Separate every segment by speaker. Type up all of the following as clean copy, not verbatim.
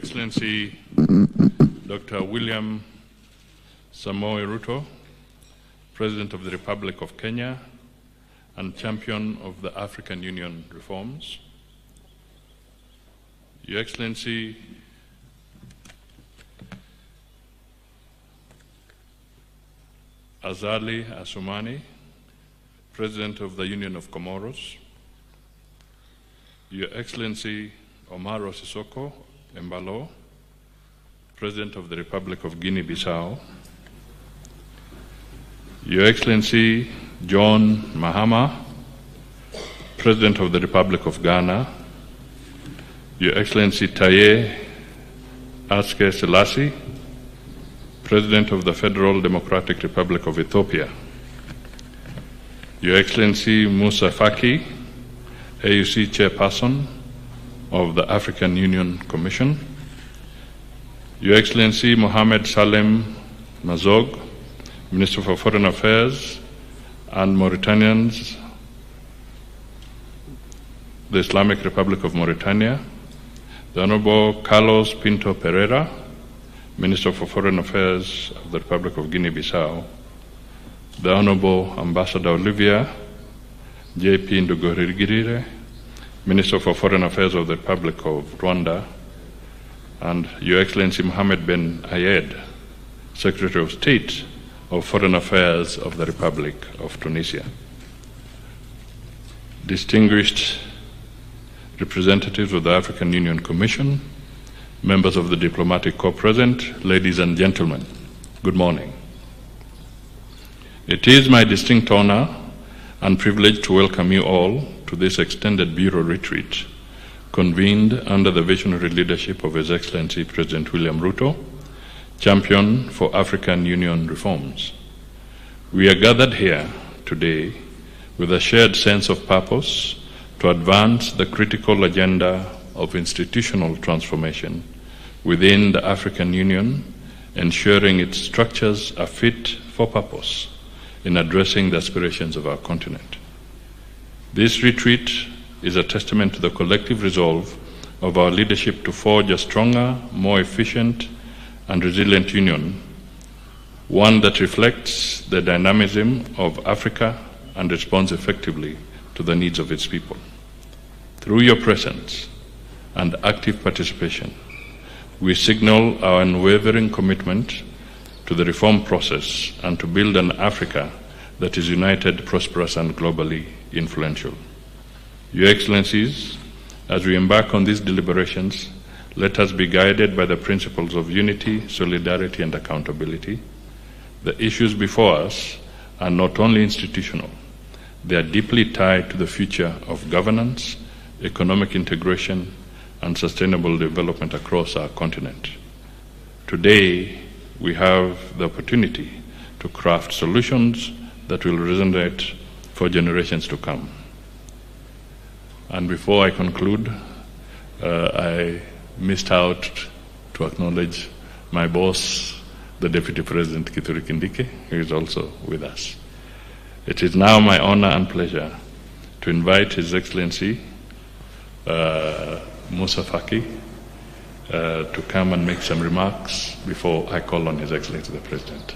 Speaker 1: Excellency Dr. William Ruto, President of the Republic of Kenya and champion of the African Union reforms, Your Excellency Azali Assoumani, President of the Union of Comoros, Your Excellency Omaro Sissoko Embalo, President of the Republic of Guinea-Bissau, Your Excellency John Mahama, President of the Republic of Ghana, Your Excellency Taye Atske Selassie, President of the Federal Democratic Republic of Ethiopia, Your Excellency Musa Faki, AUC Chairperson of the African Union Commission, Your Excellency Mohamed Salem Mazog, Minister for Foreign Affairs, and Mauritanians, the Islamic Republic of Mauritania, the Honorable Carlos Pinto Pereira, Minister for Foreign Affairs of the Republic of Guinea-Bissau, the Honorable Ambassador Olivia J.P. Ndugorigirire, Minister for Foreign Affairs of the Republic of Rwanda, and Your Excellency Mohamed Ben Ayed, Secretary of State of Foreign Affairs of the Republic of Tunisia. Distinguished representatives of the African Union Commission, members of the diplomatic corps present, ladies and gentlemen, good morning. It is my distinct honor and privilege to welcome you all to this extended Bureau retreat convened under the visionary leadership of His Excellency President William Ruto, champion for African Union reforms. We are gathered here today with a shared sense of purpose to advance the critical agenda of institutional transformation within the African Union, ensuring its structures are fit for purpose in addressing the aspirations of our continent. This retreat is a testament to the collective resolve of our leadership to forge a stronger, more efficient, and resilient union, one that reflects the dynamism of Africa and responds effectively to the needs of its people. Through your presence and active participation, we signal our unwavering commitment to the reform process and to build an Africa that is united, prosperous, and globally influential. Your Excellencies, as we embark on these deliberations, let us be guided by the principles of unity, solidarity, and accountability. The issues before us are not only institutional, they are deeply tied to the future of governance, economic integration, and sustainable development across our continent. Today, we have the opportunity to craft solutions that will resonate for generations to come. And before I conclude, I missed out to acknowledge my boss, the Deputy President Kithure Kindiki, who is also with us. It is now my honor and pleasure to invite His Excellency Musa Faki to come and make some remarks before I call on His Excellency the President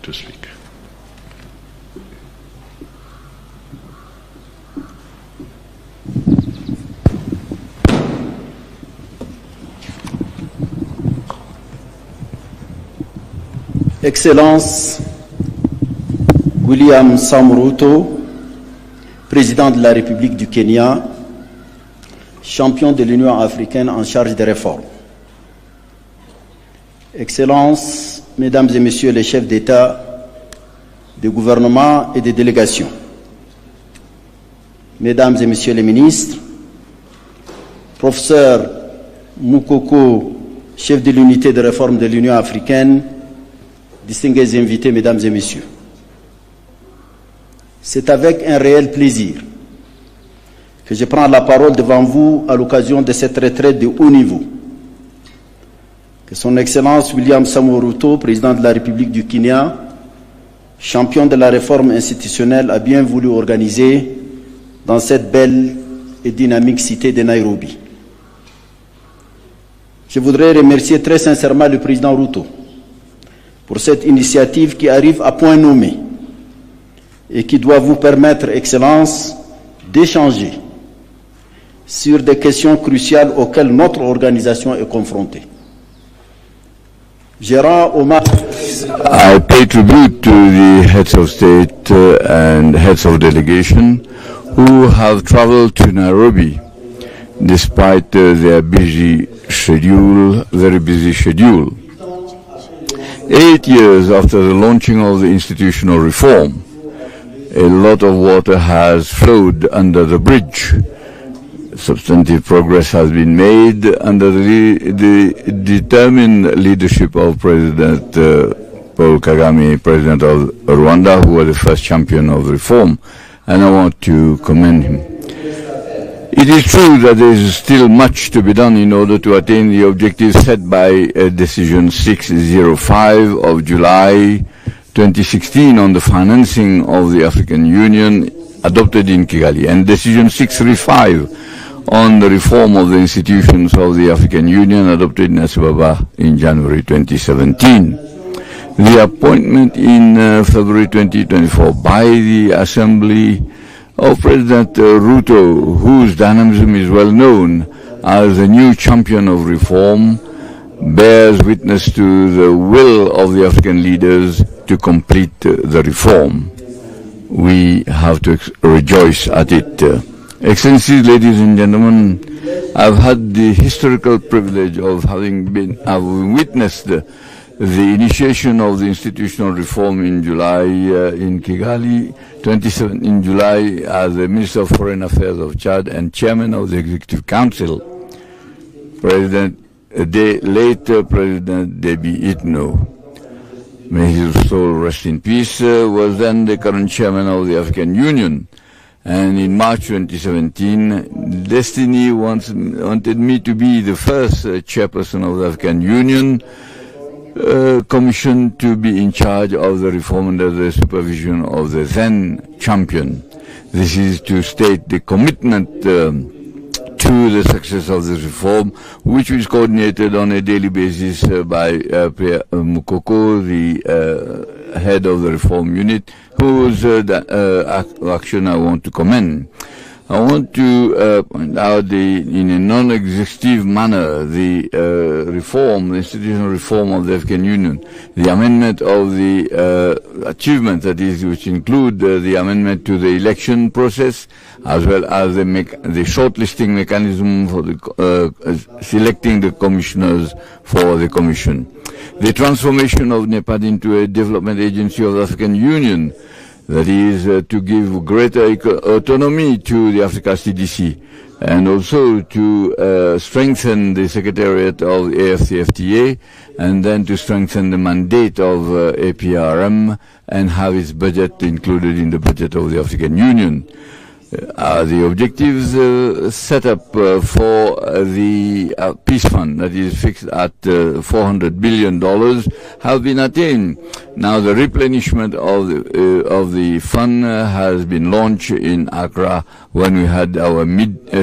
Speaker 1: to speak.
Speaker 2: Excellence William Ruto, Président de la République du Kenya, champion de l'Union africaine en charge des réformes. Excellences, Mesdames et Messieurs les chefs d'État, de gouvernement et de délégation, Mesdames et Messieurs les ministres, Professeur Moukoko, chef de l'unité de réforme de l'Union africaine, distingués invités, Mesdames et Messieurs. C'est avec un réel plaisir que je prends la parole devant vous à l'occasion de cette retraite de haut niveau que Son Excellence William Ruto, Président de la République du Kenya, champion de la réforme institutionnelle, a bien voulu organiser dans cette belle et dynamique cité de Nairobi. Je voudrais remercier très sincèrement le président Ruto pour cette initiative qui arrive à point nommé et qui doit vous permettre, Excellence, d'échanger sur des questions cruciales auxquelles notre organisation est confrontée. Je rends hommage.
Speaker 3: I pay tribute to the heads of state and heads of delegation who have traveled to Nairobi despite their busy schedule, very busy schedule. 8 years after the launching of the institutional reform, a lot of water has flowed under the bridge. Substantive progress has been made under the determined leadership of President Paul Kagame, President of Rwanda, who was the first champion of reform, and I want to commend him. It is true that there is still much to be done in order to attain the objectives set by Decision 605 of July 2016 on the financing of the African Union adopted in Kigali, and Decision 635 on the reform of the institutions of the African Union adopted in Addis Ababa in January 2017. The appointment in February 2024 by the Assembly of President Ruto, whose dynamism is well known as a new champion of reform, bears witness to the will of the African leaders to complete the reform. We have to rejoice at it. Excellencies, ladies and gentlemen, I've had the historical privilege of having witnessed the initiation of the institutional reform in July in Kigali, 27 in July, as the Minister of Foreign Affairs of Chad and Chairman of the Executive Council. Late President Déby Itno, may his soul rest in peace, was then the current Chairman of the African Union. And in March 2017, Destiny wanted me to be the first chairperson of the African Union, commissioned to be in charge of the reform under the supervision of the then champion. This is to state the commitment to the success of this reform, which is coordinated on a daily basis by Pierre Mukoko, the head of the reform unit, whose action I want to commend. I want to point out in a non-exhaustive manner the reform, the institutional reform of the African Union, the amendment of the achievements, that is, which include the amendment to the election process, as well as the shortlisting mechanism for the selecting the commissioners for the commission. The transformation of NEPAD into a development agency of the African Union, that is to give greater autonomy to the Africa CDC, and also to strengthen the secretariat of the AFCFTA, and then to strengthen the mandate of APRM and have its budget included in the budget of the African Union. The objectives set up for the peace fund, that is fixed at $400 billion, have been attained. Now the replenishment of the fund has been launched in Accra when we had our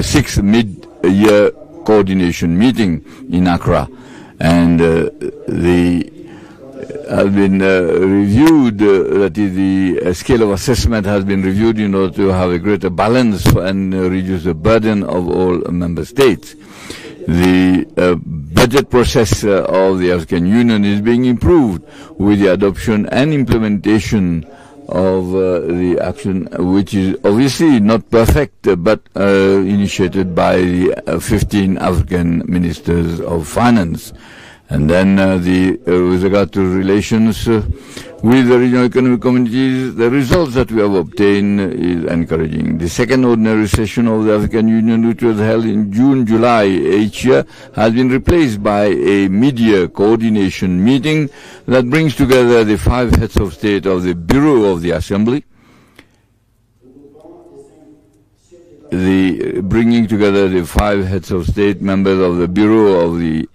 Speaker 3: sixth mid-year coordination meeting in Accra, and has been reviewed, that is, the scale of assessment has been reviewed in order to have a greater balance and reduce the burden of all member states. The budget process of the African Union is being improved with the adoption and implementation of the action, which is obviously not perfect, but initiated by the 15 African ministers of finance. And then with regard to relations with the regional economic communities, the results that we have obtained is encouraging. The second ordinary session of the African Union, which was held in June-July each year, has been replaced by a mid-year coordination meeting that brings together the 5 heads of state of the Bureau of the Assembly, the bringing together the 5 heads of state, members of the Bureau of the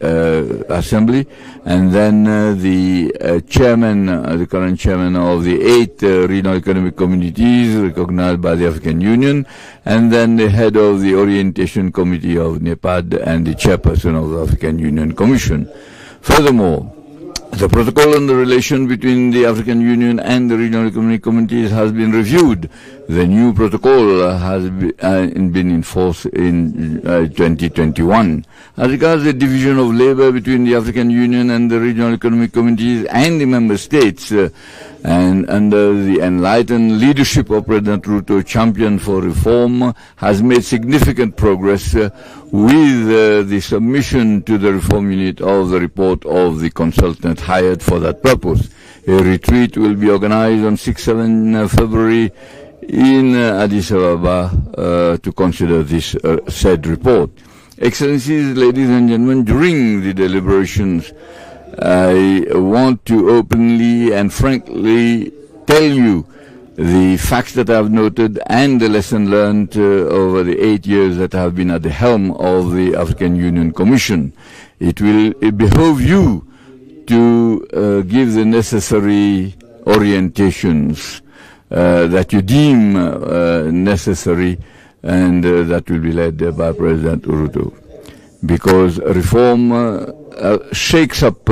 Speaker 3: Assembly, and then the chairman, the current chairman of the 8 regional economic communities recognized by the African Union, and then the head of the Orientation Committee of NEPAD and the chairperson of the African Union Commission. Furthermore, the protocol on the relation between the African Union and the regional economic communities has been reviewed. The new protocol has been in force in 2021. As regards the division of labor between the African Union and the regional economic communities and the member states, and under the enlightened leadership of President Ruto, champion for reform, has made significant progress with the submission to the reform unit of the report of the consultant hired for that purpose. A retreat will be organized on 6-7 February in Addis Ababa to consider this said report. Excellencies, ladies and gentlemen, during the deliberations, I want to openly and frankly tell you the facts that I have noted and the lesson learned over the 8 years that I have been at the helm of the African Union Commission. It will behove you to give the necessary orientations that you deem necessary, and that will be led by President Ruto. Because reform shakes up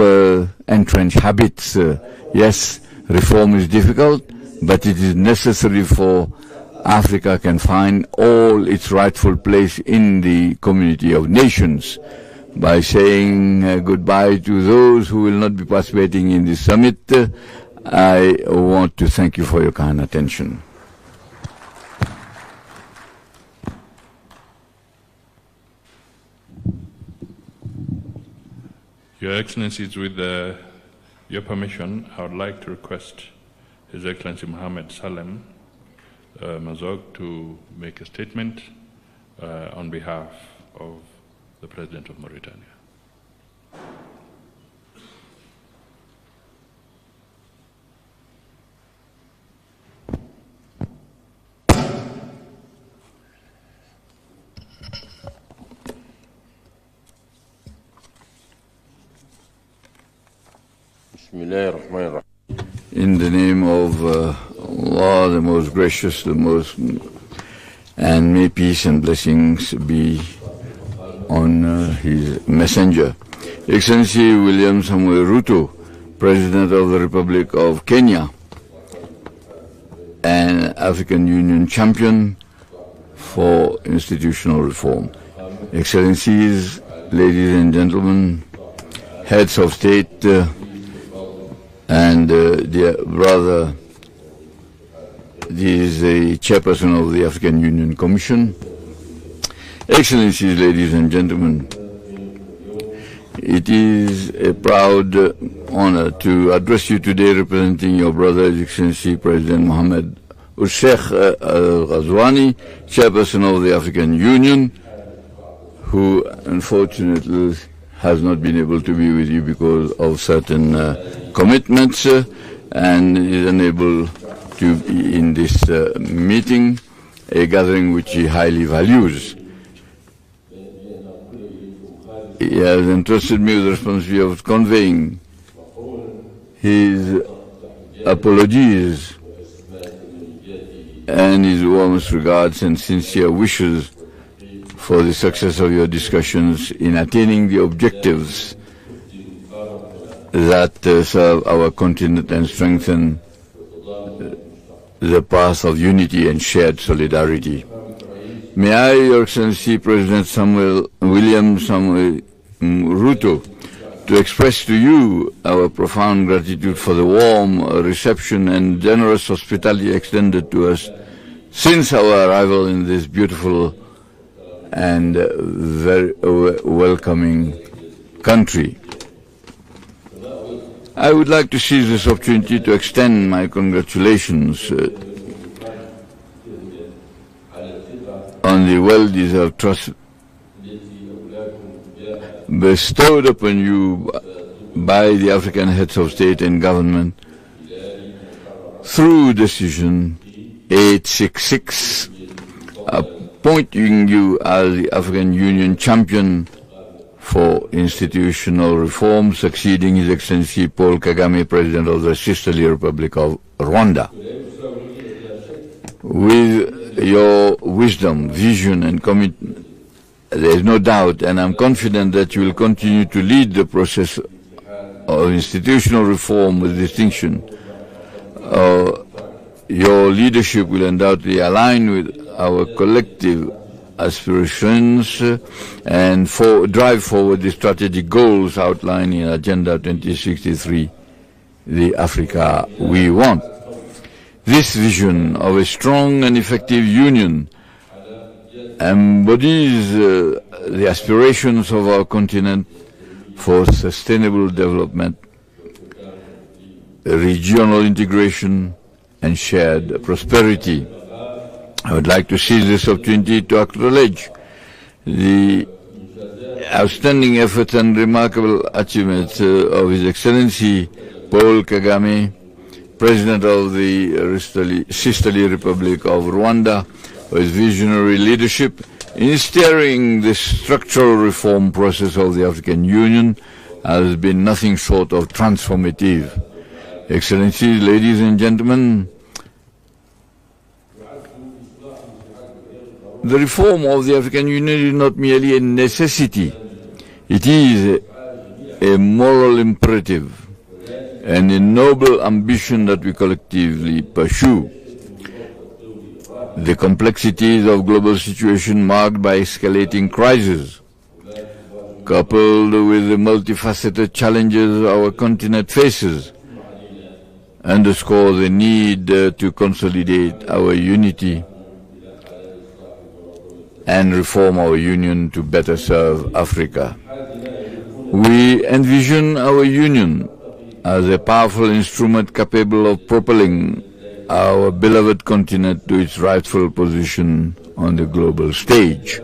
Speaker 3: entrenched habits. Yes, reform is difficult, but it is necessary for Africa can find all its rightful place in the community of nations. By saying goodbye to those who will not be participating in this summit, I want to thank you for your kind attention.
Speaker 1: Your Excellencies, with your permission, I would like to request His Excellency Mohammed Salem Mazog to make a statement on behalf of the President of Mauritania.
Speaker 3: In the name of Allah, the most gracious, and may peace and blessings be on his messenger. Excellency William Ruto, President of the Republic of Kenya, and African Union champion for institutional reform. Excellencies, ladies and gentlemen, heads of state, and dear brother, this is the chairperson of the African Union Commission. Excellencies, ladies and gentlemen, it is a proud honor to address you today representing your brother, His Excellency President Mohamed Sheikh Al-Ghazouani, chairperson of the African Union, who unfortunately has not been able to be with you because of certain commitments and is unable to be in this meeting, a gathering which he highly values. He has entrusted me with the responsibility of conveying his apologies and his warmest regards and sincere wishes for the success of your discussions in attaining the objectives that serve our continent and strengthen the path of unity and shared solidarity. May I, Your Excellency President William Ruto, to express to you our profound gratitude for the warm reception and generous hospitality extended to us since our arrival in this beautiful and very welcoming country. I would like to seize this opportunity to extend my congratulations on the well-deserved trust bestowed upon you by the African heads of state and government through decision 866 appointing you as the African Union champion for institutional reform, succeeding His Excellency Paul Kagame, President of the Sisterly Republic of Rwanda. With your wisdom, vision and commitment, there is no doubt, and I'm confident that you will continue to lead the process of institutional reform with distinction. Your leadership will undoubtedly align with our collective aspirations and drive forward the strategic goals outlined in Agenda 2063, the Africa we want. This vision of a strong and effective union embodies the aspirations of our continent for sustainable development, regional integration, and shared prosperity. I would like to seize this opportunity to acknowledge the outstanding efforts and remarkable achievements of His Excellency Paul Kagame, President of the Sisterly Republic of Rwanda, for his visionary leadership in steering the structural reform process of the African Union has been nothing short of transformative. Excellencies, ladies and gentlemen, the reform of the African Union is not merely a necessity, it is a moral imperative and a noble ambition that we collectively pursue. The complexities of global situation marked by escalating crises, coupled with the multifaceted challenges our continent faces, underscore the need to consolidate our unity and reform our union to better serve Africa. We envision our union as a powerful instrument capable of propelling our beloved continent to its rightful position on the global stage.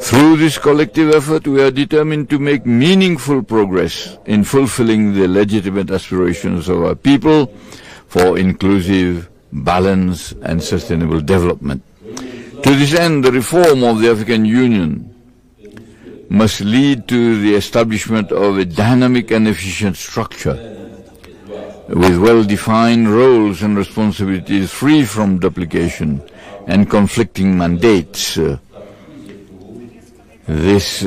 Speaker 3: Through this collective effort, we are determined to make meaningful progress in fulfilling the legitimate aspirations of our people for inclusive, balanced, and sustainable development. To this end, the reform of the African Union must lead to the establishment of a dynamic and efficient structure with well-defined roles and responsibilities free from duplication and conflicting mandates. This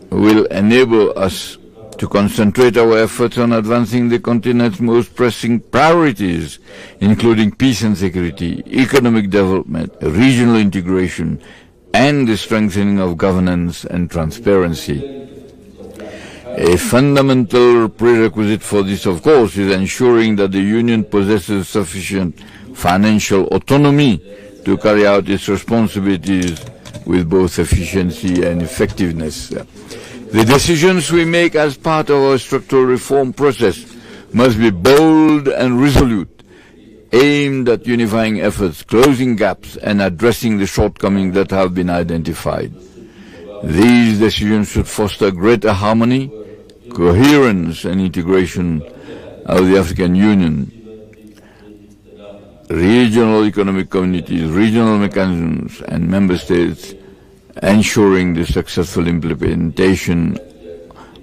Speaker 3: will enable us to concentrate our efforts on advancing the continent's most pressing priorities, including peace and security, economic development, regional integration, and the strengthening of governance and transparency. A fundamental prerequisite for this, of course, is ensuring that the Union possesses sufficient financial autonomy to carry out its responsibilities with both efficiency and effectiveness. The decisions we make as part of our structural reform process must be bold and resolute, aimed at unifying efforts, closing gaps, and addressing the shortcomings that have been identified. These decisions should foster greater harmony, coherence, and integration of the African Union, regional economic communities, regional mechanisms, and member states, ensuring the successful implementation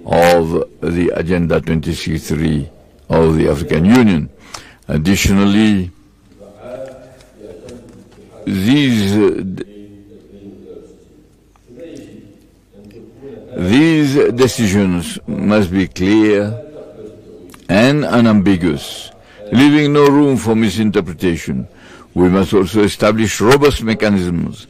Speaker 3: of the Agenda 2063 of the African Union. Additionally, these decisions must be clear and unambiguous, leaving no room for misinterpretation. We must also establish robust mechanisms.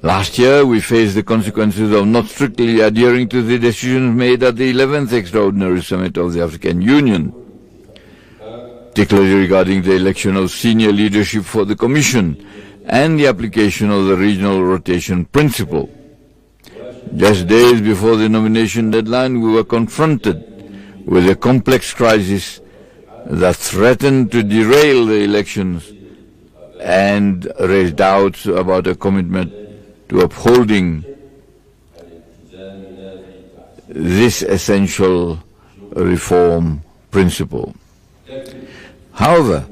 Speaker 3: Last year, we faced the consequences of not strictly adhering to the decisions made at the 11th Extraordinary Summit of the African Union, particularly regarding the election of senior leadership for the Commission and the application of the regional rotation principle. Just days before the nomination deadline, we were confronted with a complex crisis that threatened to derail the elections and raise doubts about a commitment to upholding this essential reform principle. However,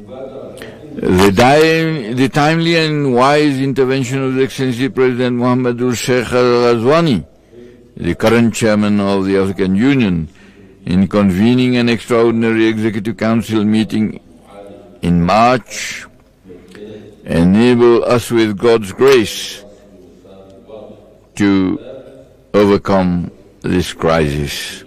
Speaker 3: The timely and wise intervention of His Excellency President Mohamedul Sheikh Al-Ghazwani, the current chairman of the African Union, in convening an extraordinary Executive Council meeting in March, enable us with God's grace to overcome this crisis.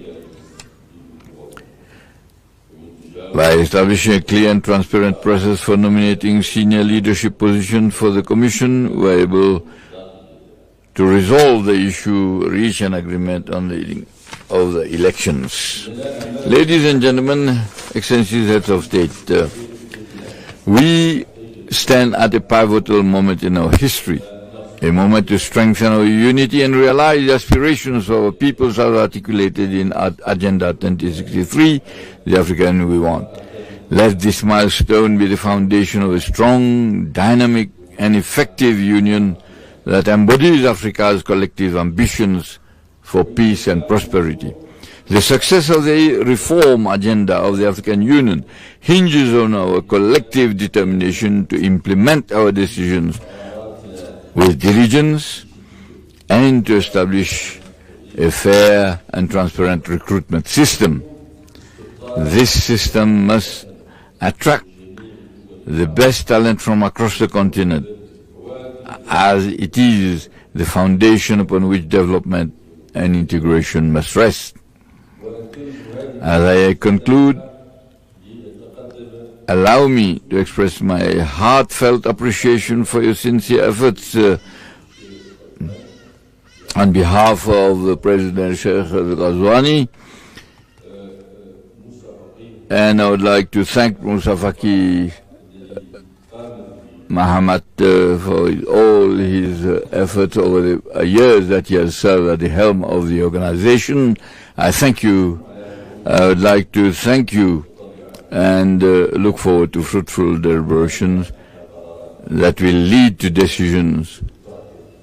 Speaker 3: By establishing a clear and transparent process for nominating senior leadership positions for the Commission, we are able to resolve the issue, reach an agreement on the of the elections. Ladies and gentlemen, Excellencies, Heads of State, we stand at a pivotal moment in our history, a moment to strengthen our unity and realize the aspirations of our peoples as articulated in Agenda 2063, the African we want. Let this milestone be the foundation of a strong, dynamic and effective union that embodies Africa's collective ambitions for peace and prosperity. The success of the reform agenda of the African Union hinges on our collective determination to implement our decisions with diligence and to establish a fair and transparent recruitment system. This system must attract the best talent from across the continent, as it is the foundation upon which development and integration must rest. As I conclude, allow me to express my heartfelt appreciation for your sincere efforts on behalf of President Sheikh Al-Ghazwani, and I would like to thank Musa Faki Mahamat for all his efforts over the years that he has served at the helm of the organization. I thank you. I would like to thank you and look forward to fruitful deliberations that will lead to decisions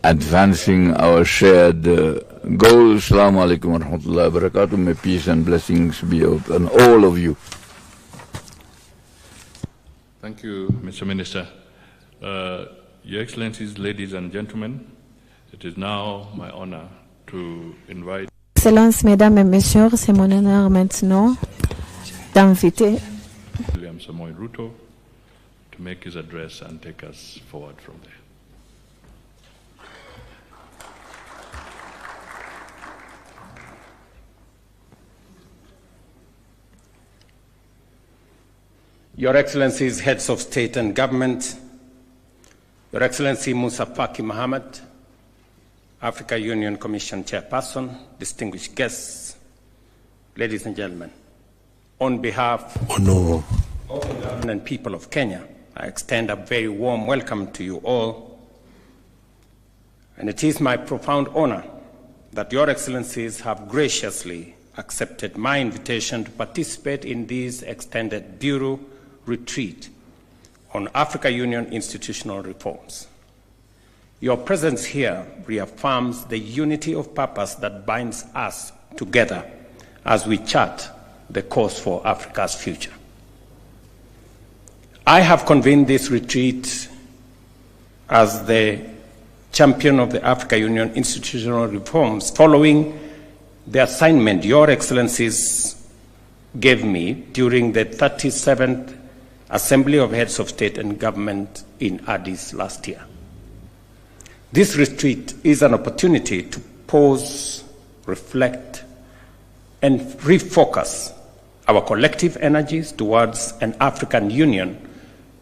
Speaker 3: advancing our shared goals. Assalamu alaikum wa rahmatullahi wa barakatuh. May peace and blessings be upon all of you.
Speaker 1: Thank you, Mr. Minister. Your Excellencies, ladies and gentlemen, it is now my honor to invite
Speaker 4: Excellences, Mesdames et Messieurs, c'est mon honneur maintenant d'inviter
Speaker 1: William Ruto to make his address and take us forward from there.
Speaker 5: Your Excellencies, Heads of State and Government, Your Excellency Musa Faki Mahamat, Africa Union Commission Chairperson, distinguished guests, ladies and gentlemen, on behalf of the government and people of Kenya, I extend a very warm welcome to you all. And it is my profound honor that Your Excellencies have graciously accepted my invitation to participate in this extended Bureau retreat on Africa Union institutional reforms. Your presence here reaffirms the unity of purpose that binds us together as we chart the course for Africa's future. I have convened this retreat as the champion of the Africa Union institutional reforms following the assignment Your Excellencies gave me during the 37th Assembly of Heads of State and Government in Addis last year. This retreat is an opportunity to pause, reflect, and refocus our collective energies towards an African Union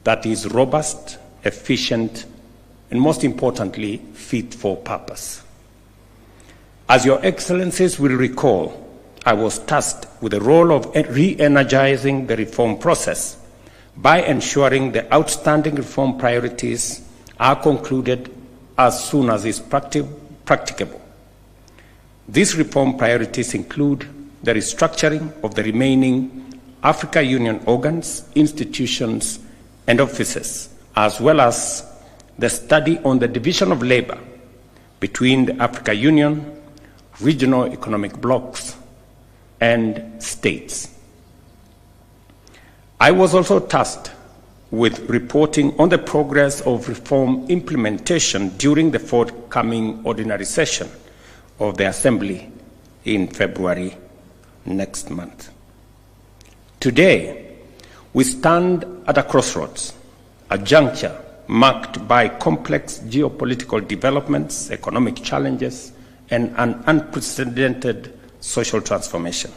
Speaker 5: that is robust, efficient, and most importantly, fit for purpose. As Your Excellencies will recall, I was tasked with the role of re-energizing the reform process by ensuring the outstanding reform priorities are concluded as soon as is practicable. These reform priorities include the restructuring of the remaining Africa Union organs, institutions, and offices, as well as the study on the division of labor between the Africa Union, regional economic blocs, and states. I was also tasked with reporting on the progress of reform implementation during the forthcoming ordinary session of the Assembly in February next month. Today, we stand at a crossroads, a juncture marked by complex geopolitical developments, economic challenges, and an unprecedented social transformation.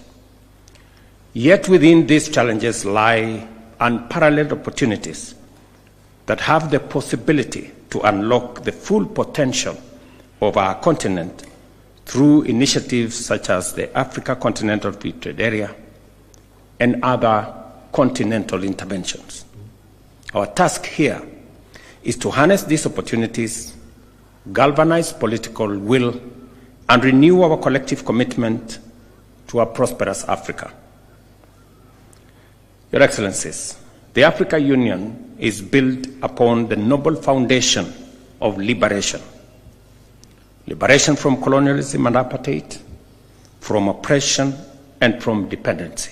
Speaker 5: Yet within these challenges lie unparalleled opportunities that have the possibility to unlock the full potential of our continent through initiatives such as the Africa Continental Free Trade Area and other continental interventions. Our task here is to harness these opportunities, galvanize political will, and renew our collective commitment to a prosperous Africa. Your Excellencies, the African Union is built upon the noble foundation of liberation. Liberation from colonialism and apartheid, from oppression and from dependency.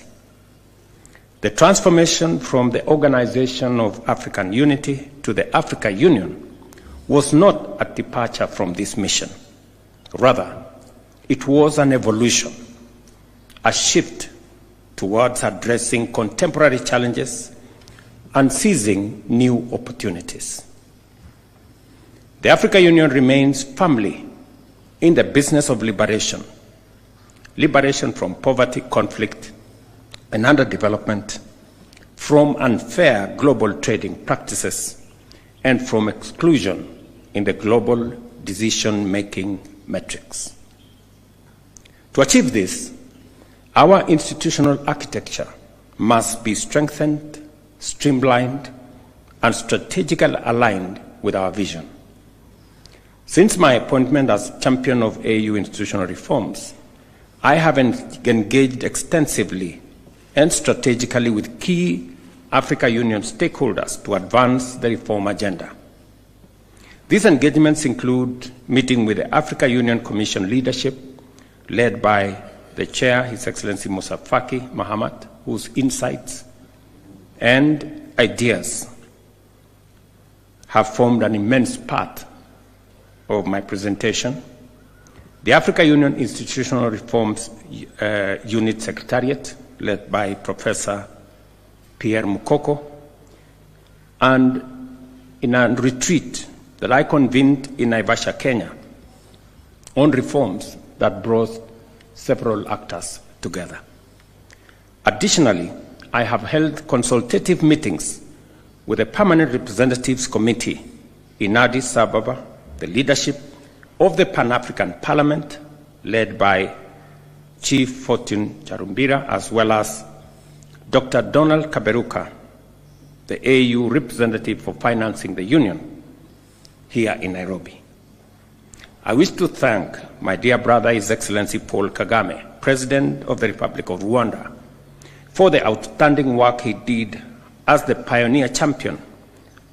Speaker 5: The transformation from the Organization of African Unity to the African Union was not a departure from this mission. Rather, it was an evolution, a shift towards addressing contemporary challenges and seizing new opportunities. The African Union remains firmly in the business of liberation, liberation from poverty, conflict, and underdevelopment, from unfair global trading practices, and from exclusion in the global decision-making metrics. To achieve this, our institutional architecture must be strengthened, streamlined, and strategically aligned with our vision. Since my appointment as champion of AU institutional reforms, I have engaged extensively and strategically with key African Union stakeholders to advance the reform agenda. These engagements include meeting with the African Union Commission leadership, led by the Chair, His Excellency Musa Faki Mahamat, whose insights and ideas have formed an immense part of my presentation. The African Union Institutional Reforms Unit Secretariat, led by Professor Pierre Mukoko, and in a retreat that I convened in Naivasha, Kenya, on reforms that brought several actors together. Additionally, I have held consultative meetings with the Permanent Representatives Committee in Addis Ababa, the leadership of the Pan-African Parliament, led by Chief Fortune Charumbira, as well as Dr. Donald Kaberuka, the AU representative for financing the Union, here in Nairobi. I wish to thank my dear brother, His Excellency Paul Kagame, President of the Republic of Rwanda, for the outstanding work he did as the pioneer champion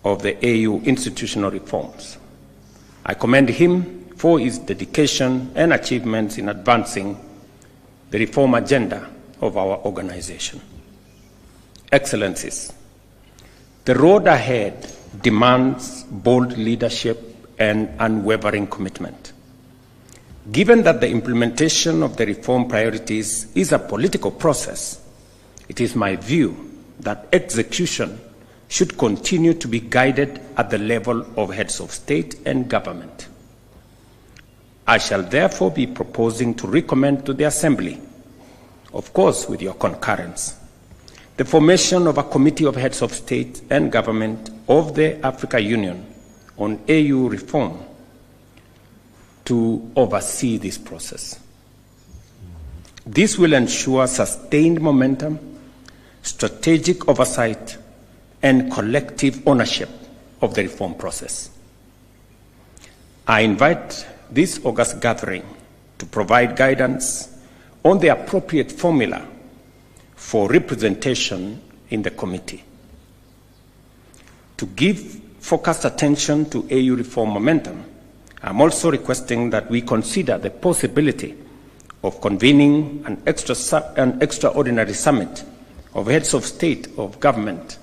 Speaker 5: of the AU institutional reforms. I commend him for his dedication and achievements in advancing the reform agenda of our organization. Excellencies, the road ahead demands bold leadership and unwavering commitment. Given that the implementation of the reform priorities is a political process, it is my view that execution should continue to be guided at the level of heads of state and government. I shall therefore be proposing to recommend to the Assembly, of course with your concurrence, the formation of a committee of heads of state and government of the African Union on AU reform to oversee this process. This will ensure sustained momentum, strategic oversight, and collective ownership of the reform process. I invite this August gathering to provide guidance on the appropriate formula for representation in the committee. To give focused attention to AU reform momentum, I'm also requesting that we consider the possibility of convening an extraordinary summit of heads of state, of government,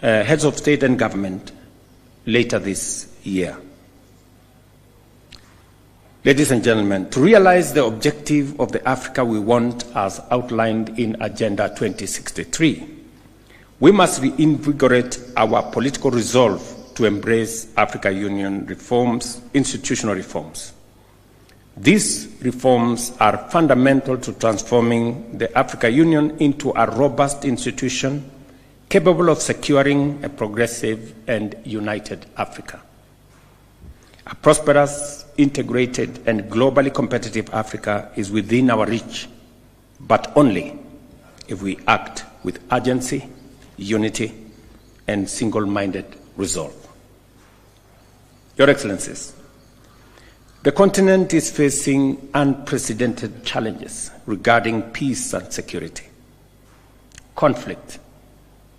Speaker 5: heads of state and government later this year. Ladies and gentlemen, to realize the objective of the Africa we want as outlined in Agenda 2063, we must reinvigorate our political resolve to embrace African Union reforms, institutional reforms. These reforms are fundamental to transforming the African Union into a robust institution capable of securing a progressive and united Africa. A prosperous, integrated, and globally competitive Africa is within our reach, but only if we act with urgency, unity, and single-minded resolve. Your Excellencies, the continent is facing unprecedented challenges regarding peace and security. Conflict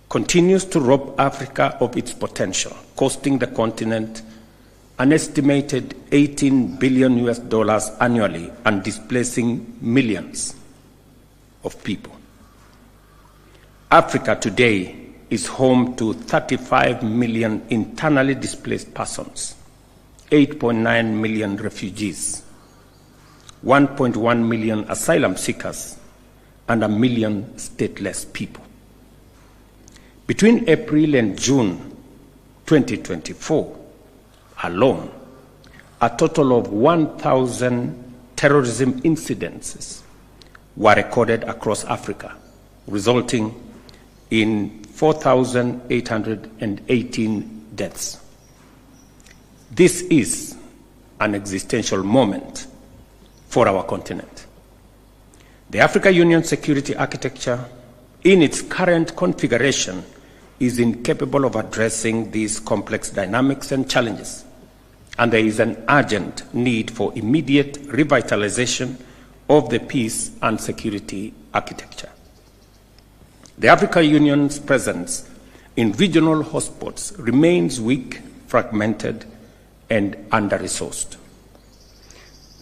Speaker 5: continues to rob Africa of its potential, costing the continent an estimated $18 billion annually and displacing millions of people. Africa today is home to 35 million internally displaced persons, 8.9 million refugees, 1.1 million asylum seekers, and 1 million stateless people. Between April and June 2024 alone, a total of 1,000 terrorism incidences were recorded across Africa, resulting in 4,818 deaths. This is an existential moment for our continent. The African Union security architecture, in its current configuration, is incapable of addressing these complex dynamics and challenges, and there is an urgent need for immediate revitalization of the peace and security architecture. The African Union's presence in regional hotspots remains weak, fragmented, and under-resourced.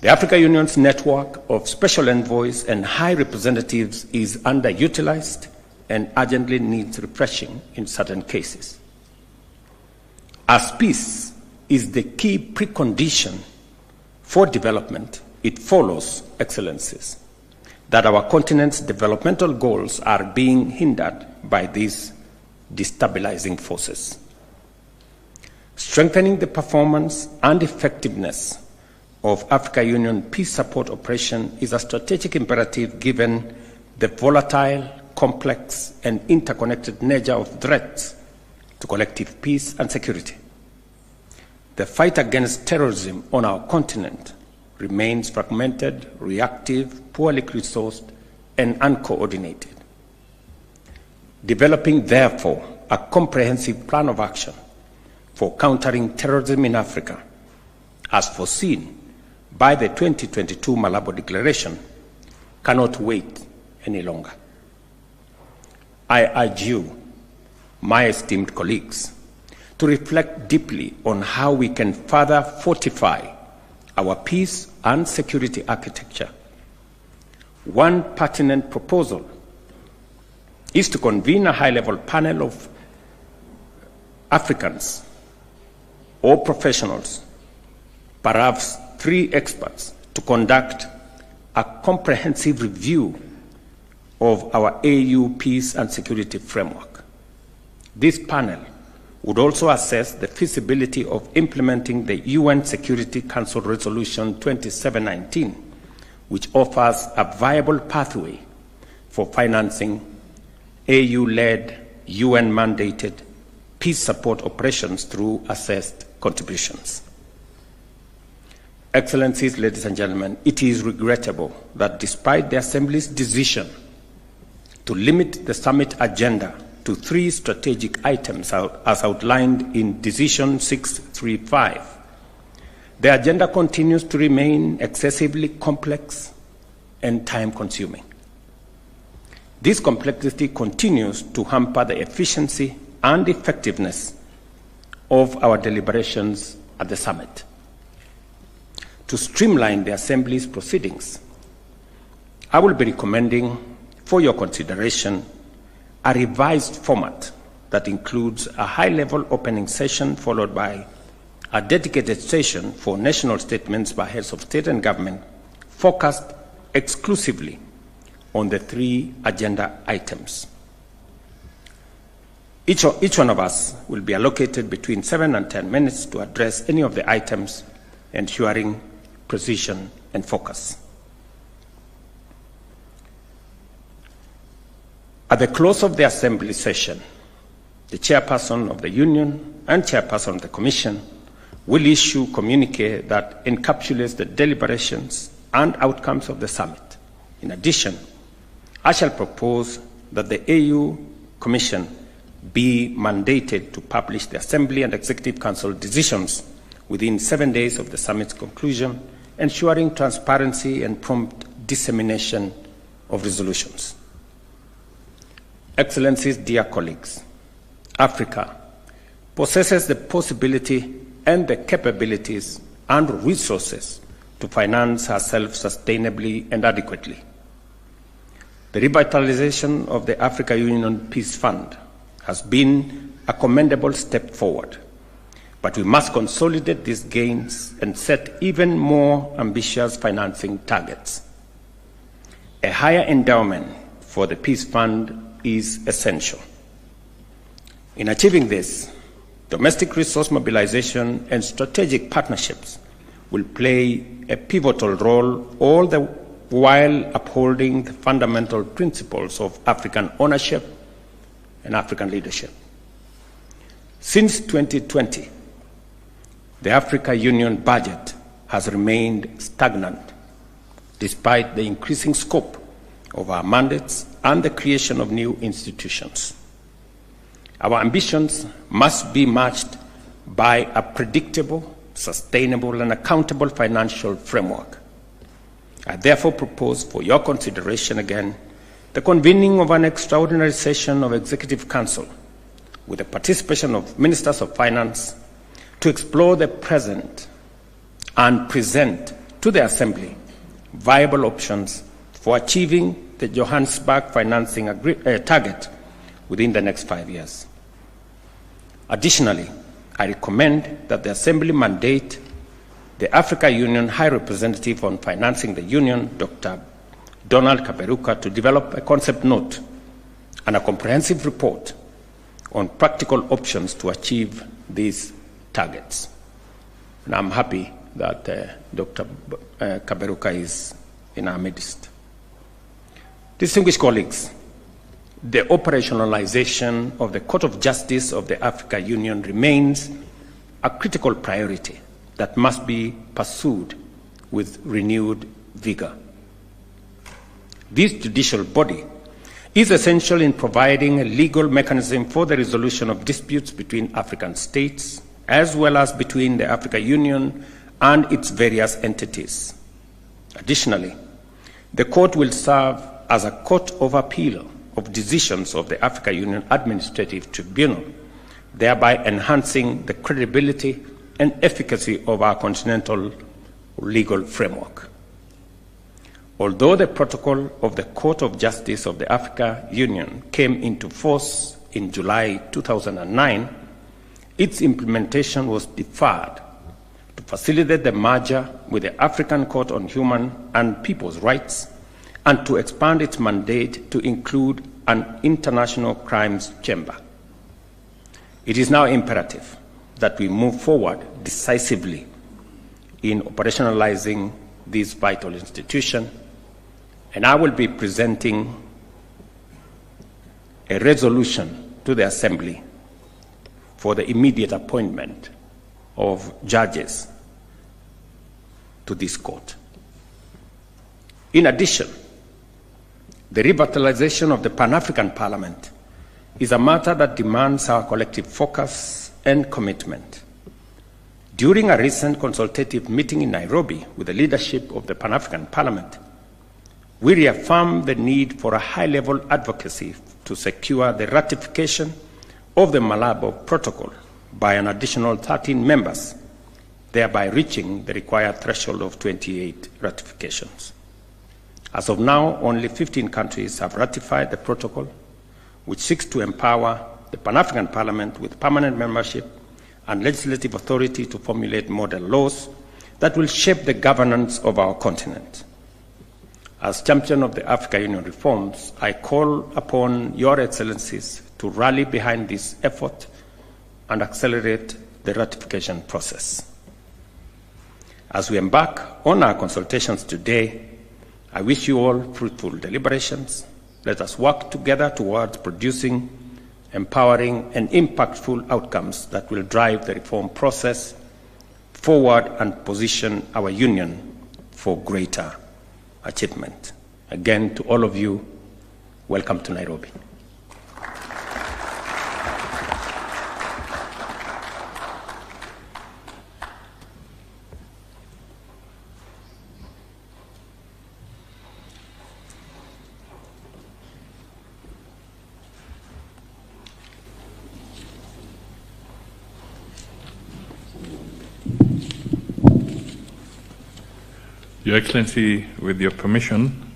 Speaker 5: The African Union's network of special envoys and high representatives is underutilized and urgently needs refreshing in certain cases. As peace is the key precondition for development, it follows, Excellencies, that our continent's developmental goals are being hindered by these destabilizing forces. Strengthening the performance and effectiveness of African Union peace support operation is a strategic imperative given the volatile, complex, and interconnected nature of threats to collective peace and security. The fight against terrorism on our continent remains fragmented, reactive, poorly resourced, and uncoordinated. Developing, therefore, a comprehensive plan of action for countering terrorism in Africa, as foreseen by the 2022 Malabo Declaration, cannot wait any longer. I urge you, my esteemed colleagues, to reflect deeply on how we can further fortify our peace and security architecture. One pertinent proposal is to convene a high-level panel of Africans or professionals, perhaps 3 experts, to conduct a comprehensive review of our AU peace and security framework. This panel would also assess the feasibility of implementing the UN Security Council Resolution 2719, which offers a viable pathway for financing AU-led, UN-mandated peace support operations through assessed contributions. Excellencies, ladies and gentlemen, it is regrettable that despite the Assembly's decision to limit the summit agenda to 3 strategic items as outlined in Decision 635, the agenda continues to remain excessively complex and time-consuming. This complexity continues to hamper the efficiency and effectiveness of our deliberations at the summit. To streamline the Assembly's proceedings, I will be recommending for your consideration a revised format that includes a high-level opening session followed by a dedicated session for national statements by heads of state and government focused exclusively on the 3 agenda items. Each one of us will be allocated between 7 and 10 minutes to address any of the items, ensuring precision and focus. At the close of the Assembly session, the Chairperson of the Union and Chairperson of the Commission will issue a communiqué that encapsulates the deliberations and outcomes of the summit. In addition, I shall propose that the AU Commission be mandated to publish the Assembly and Executive Council decisions within 7 days of the summit's conclusion, ensuring transparency and prompt dissemination of resolutions. Excellencies, dear colleagues, Africa possesses the possibility and the capabilities and resources to finance herself sustainably and adequately. The revitalization of the Africa Union Peace Fund has been a commendable step forward, but we must consolidate these gains and set even more ambitious financing targets. A higher endowment for the Peace Fund is essential. In achieving this, domestic resource mobilization and strategic partnerships will play a pivotal role, all the while upholding the fundamental principles of African ownership and African leadership. Since 2020, the Africa Union budget has remained stagnant despite the increasing scope of our mandates and the creation of new institutions. Our ambitions must be matched by a predictable, sustainable, and accountable financial framework. I therefore propose for your consideration again the convening of an extraordinary session of Executive Council with the participation of Ministers of Finance to explore the present and present to the Assembly viable options for achieving the Johannesburg financing target within the next 5 years. Additionally, I recommend that the Assembly mandate the Africa Union High Representative on Financing the Union, Dr. Donald Kaberuka, to develop a concept note and a comprehensive report on practical options to achieve these targets. And I'm happy that Dr. Kaberuka is in our midst. Distinguished colleagues, the operationalization of the Court of Justice of the Africa Union remains a critical priority that must be pursued with renewed vigor. This judicial body is essential in providing a legal mechanism for the resolution of disputes between African states, as well as between the Africa Union and its various entities. Additionally, the court will serve as a court of appeal of decisions of the Africa Union Administrative Tribunal, thereby enhancing the credibility and efficacy of our continental legal framework. Although the protocol of the Court of Justice of the Africa Union came into force in July 2009, its implementation was deferred to facilitate the merger with the African Court on Human and People's Rights and to expand its mandate to include an international crimes chamber. It is now imperative that we move forward decisively in operationalizing this vital institution, and I will be presenting a resolution to the Assembly for the immediate appointment of judges to this court. In addition, the revitalization of the Pan-African Parliament is a matter that demands our collective focus and commitment. During a recent consultative meeting in Nairobi with the leadership of the Pan-African Parliament, we reaffirmed the need for a high-level advocacy to secure the ratification of the Malabo Protocol by an additional 13 members, thereby reaching the required threshold of 28 ratifications. As of now, only 15 countries have ratified the protocol, which seeks to empower the Pan-African Parliament with permanent membership and legislative authority to formulate model laws that will shape the governance of our continent. As champion of the Africa Union reforms, I call upon Your Excellencies to rally behind this effort and accelerate the ratification process. As we embark on our consultations today, I wish you all fruitful deliberations. Let us work together towards producing empowering and impactful outcomes that will drive the reform process forward and position our union for greater achievement. Again, to all of you, welcome to Nairobi.
Speaker 1: Your Excellency, with your permission,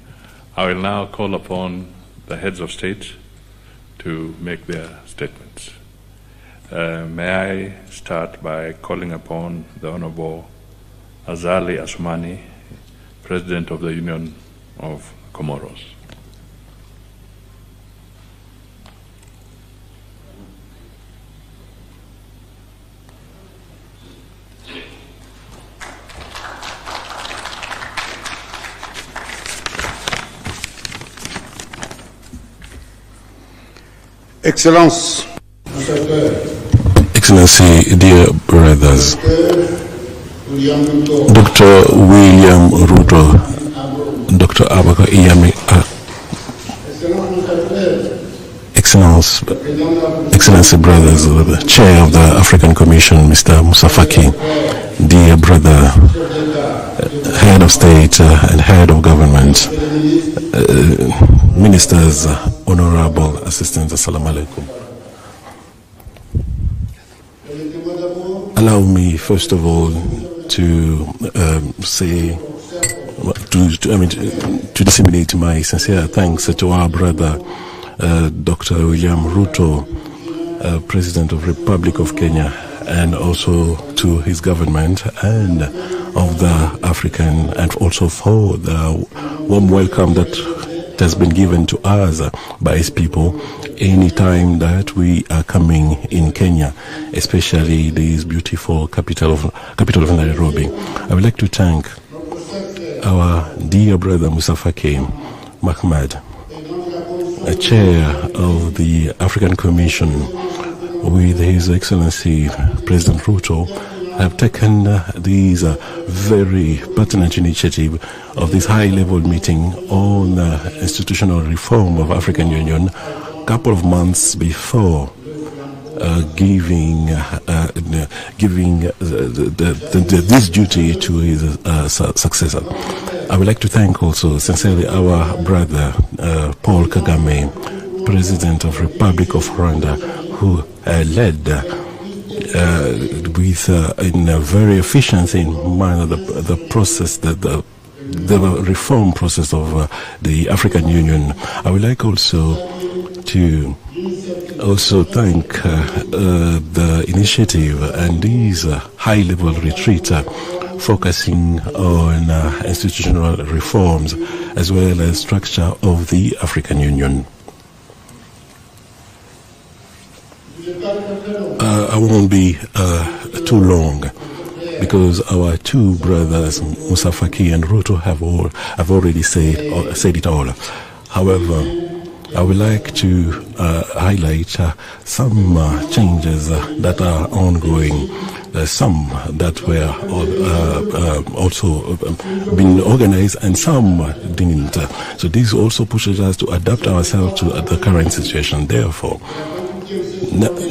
Speaker 1: I will now call upon the heads of state to make their statements. May I start by calling upon the Honorable Azali Asmani, President of the Union of Comoros.
Speaker 6: Excellence.
Speaker 7: Excellency, dear brothers, Dr. William Ruto, Dr. Abaka Iyami, Excellency brothers, the Chair of the African Commission, Mr. Moussa Faki, dear brother, Head of State and Head of Government, Ministers, Honorable Assistants, Assalamu alaikum. Allow me, first of all, to disseminate my sincere thanks to our brother, Dr. William Ruto, President of Republic of Kenya, and also to his government and of the African, and also for the warm welcome that has been given to us by his people any time that we are coming in Kenya, especially this beautiful capital of Nairobi. I would like to thank our dear brother Moussa Faki Mahmoud, a chair of the African Commission, with His Excellency President Ruto, have taken this very pertinent initiative of this high-level meeting on institutional reform of African Union a couple of months before giving this duty to his successor. I would like to thank also sincerely our brother Paul Kagame, President of Republic of Rwanda, who led in a very efficient manner the process, the reform process of the African Union. I would like also to thank the initiative and these high-level retreat focusing on institutional reforms as well as structure of the African Union. I won't be too long because our two brothers, Moussa Faki and Ruto, have already said it all. However, I would like to highlight some changes that are ongoing, some that were also been organized and some didn't. So this also pushes us to adapt ourselves to the current situation. Therefore,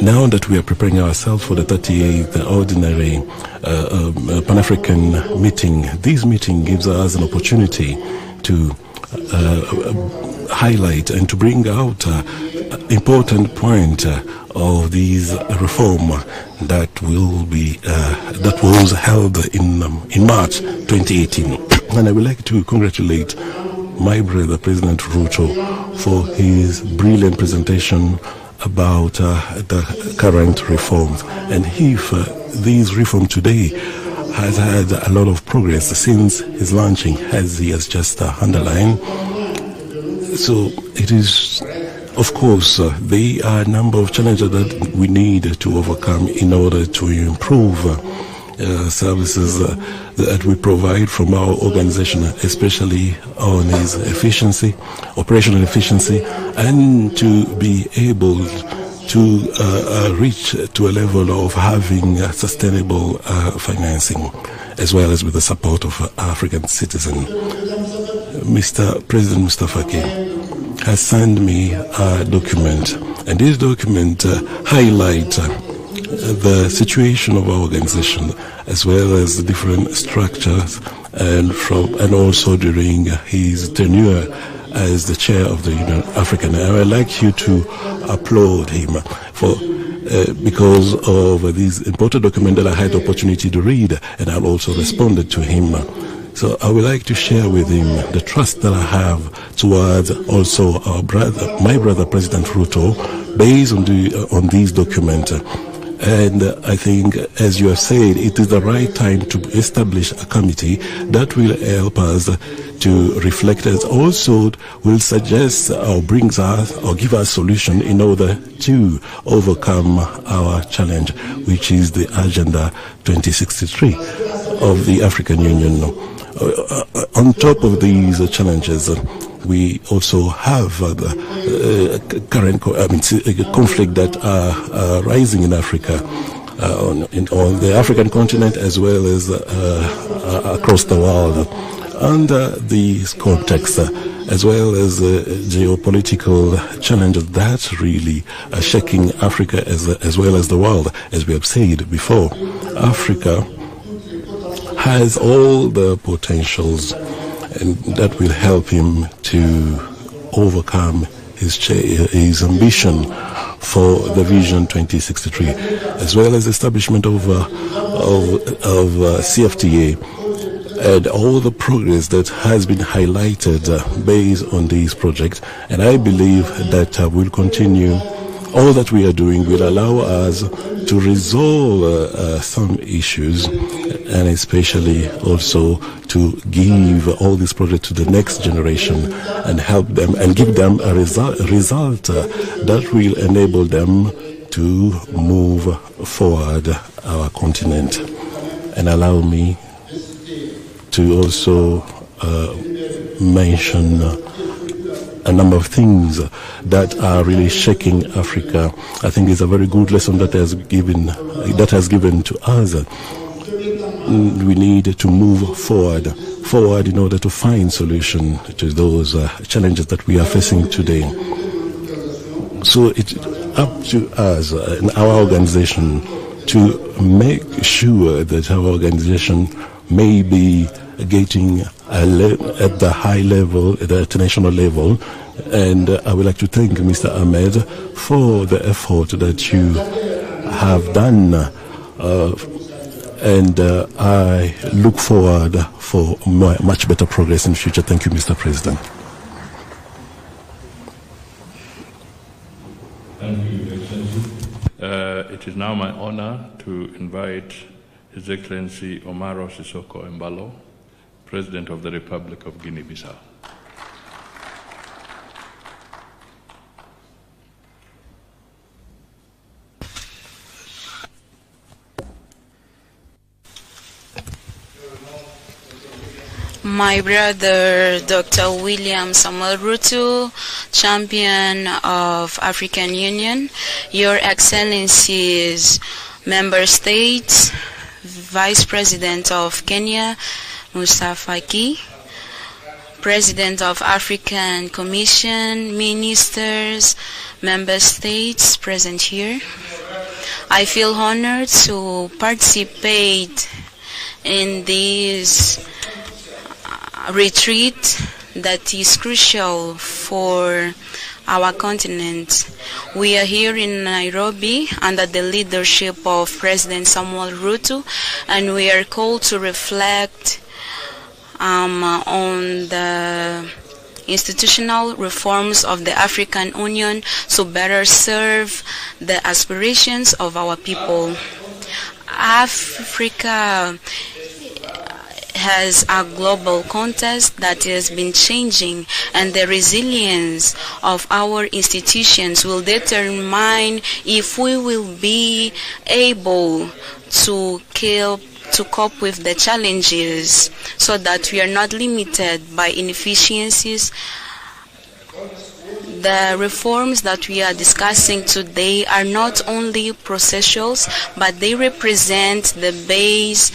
Speaker 7: now that we are preparing ourselves for the 38th ordinary Pan-African meeting, this meeting gives us an opportunity to highlight and to bring out important point of these reform that was held in March 2018. And I would like to congratulate my brother President Ruto for his brilliant presentation about the current reforms. And if these reforms today has had a lot of progress since his launching, as he has just underlined. So it is, of course, there are a number of challenges that we need to overcome in order to improve services that we provide from our organization, especially on its efficiency, operational efficiency, and to be able to reach to a level of having sustainable financing, as well as with the support of African citizens. Mr. President Mustafa K has sent me a document, and this document highlights the situation of our organization, as well as the different structures, and also during his tenure as the chair of the Union African. And I would like you to applaud him for because of this important document that I had the opportunity to read, and I also responded to him. So I would like to share with him the trust that I have towards also our brother, my brother, President Ruto, based on these documents. And I think, as you have said, it is the right time to establish a committee that will help us to reflect, as also will suggest or brings us or give us solution in order to overcome our challenge, which is the Agenda 2063 of the African Union. On top of these challenges, we also have the current conflict that are rising in Africa, on the African continent, as well as across the world. Under this context, as well as geopolitical challenges that really are shaking Africa as well as the world, as we have said before, Africa has all the potentials, and that will help him to overcome his ambition for the Vision 2063, as well as establishment of CFTA, and all the progress that has been highlighted based on these projects. And I believe that we'll continue. All that we are doing will allow us to resolve some issues, and especially also to give all these projects to the next generation and help them and give them a result that will enable them to move forward our continent. And allow me to also mention a number of things that are really shaking Africa. I think it's a very good lesson that has given to us. We need to move forward in order to find solution to those challenges that we are facing today. So it's up to us and our organization to make sure that our organization may be getting at the high level, at the international level. And I would like to thank Mr. Ahmed for the effort that you have done. And I look forward for much better progress in the future. Thank you, Mr. President.
Speaker 1: Thank you, Excellency. It is now my honor to invite His Excellency Omaro Sissoco Embalo, President of the Republic of Guinea-Bissau.
Speaker 8: My brother, Dr. William Samuel Ruto, Champion of African Union, Your Excellencies, Member States, Vice President of Kenya, Mustafa Ki, President of African Commission, Ministers, Member States present here. I feel honored to participate in this retreat that is crucial for our continent. We are here in Nairobi under the leadership of President Samuel Ruto, and we are called to reflect on the institutional reforms of the African Union to better serve the aspirations of our people. Africa has a global context that has been changing, and the resilience of our institutions will determine if we will be able to cope with the challenges, so that we are not limited by inefficiencies. The reforms that we are discussing today are not only processuals, but they represent the base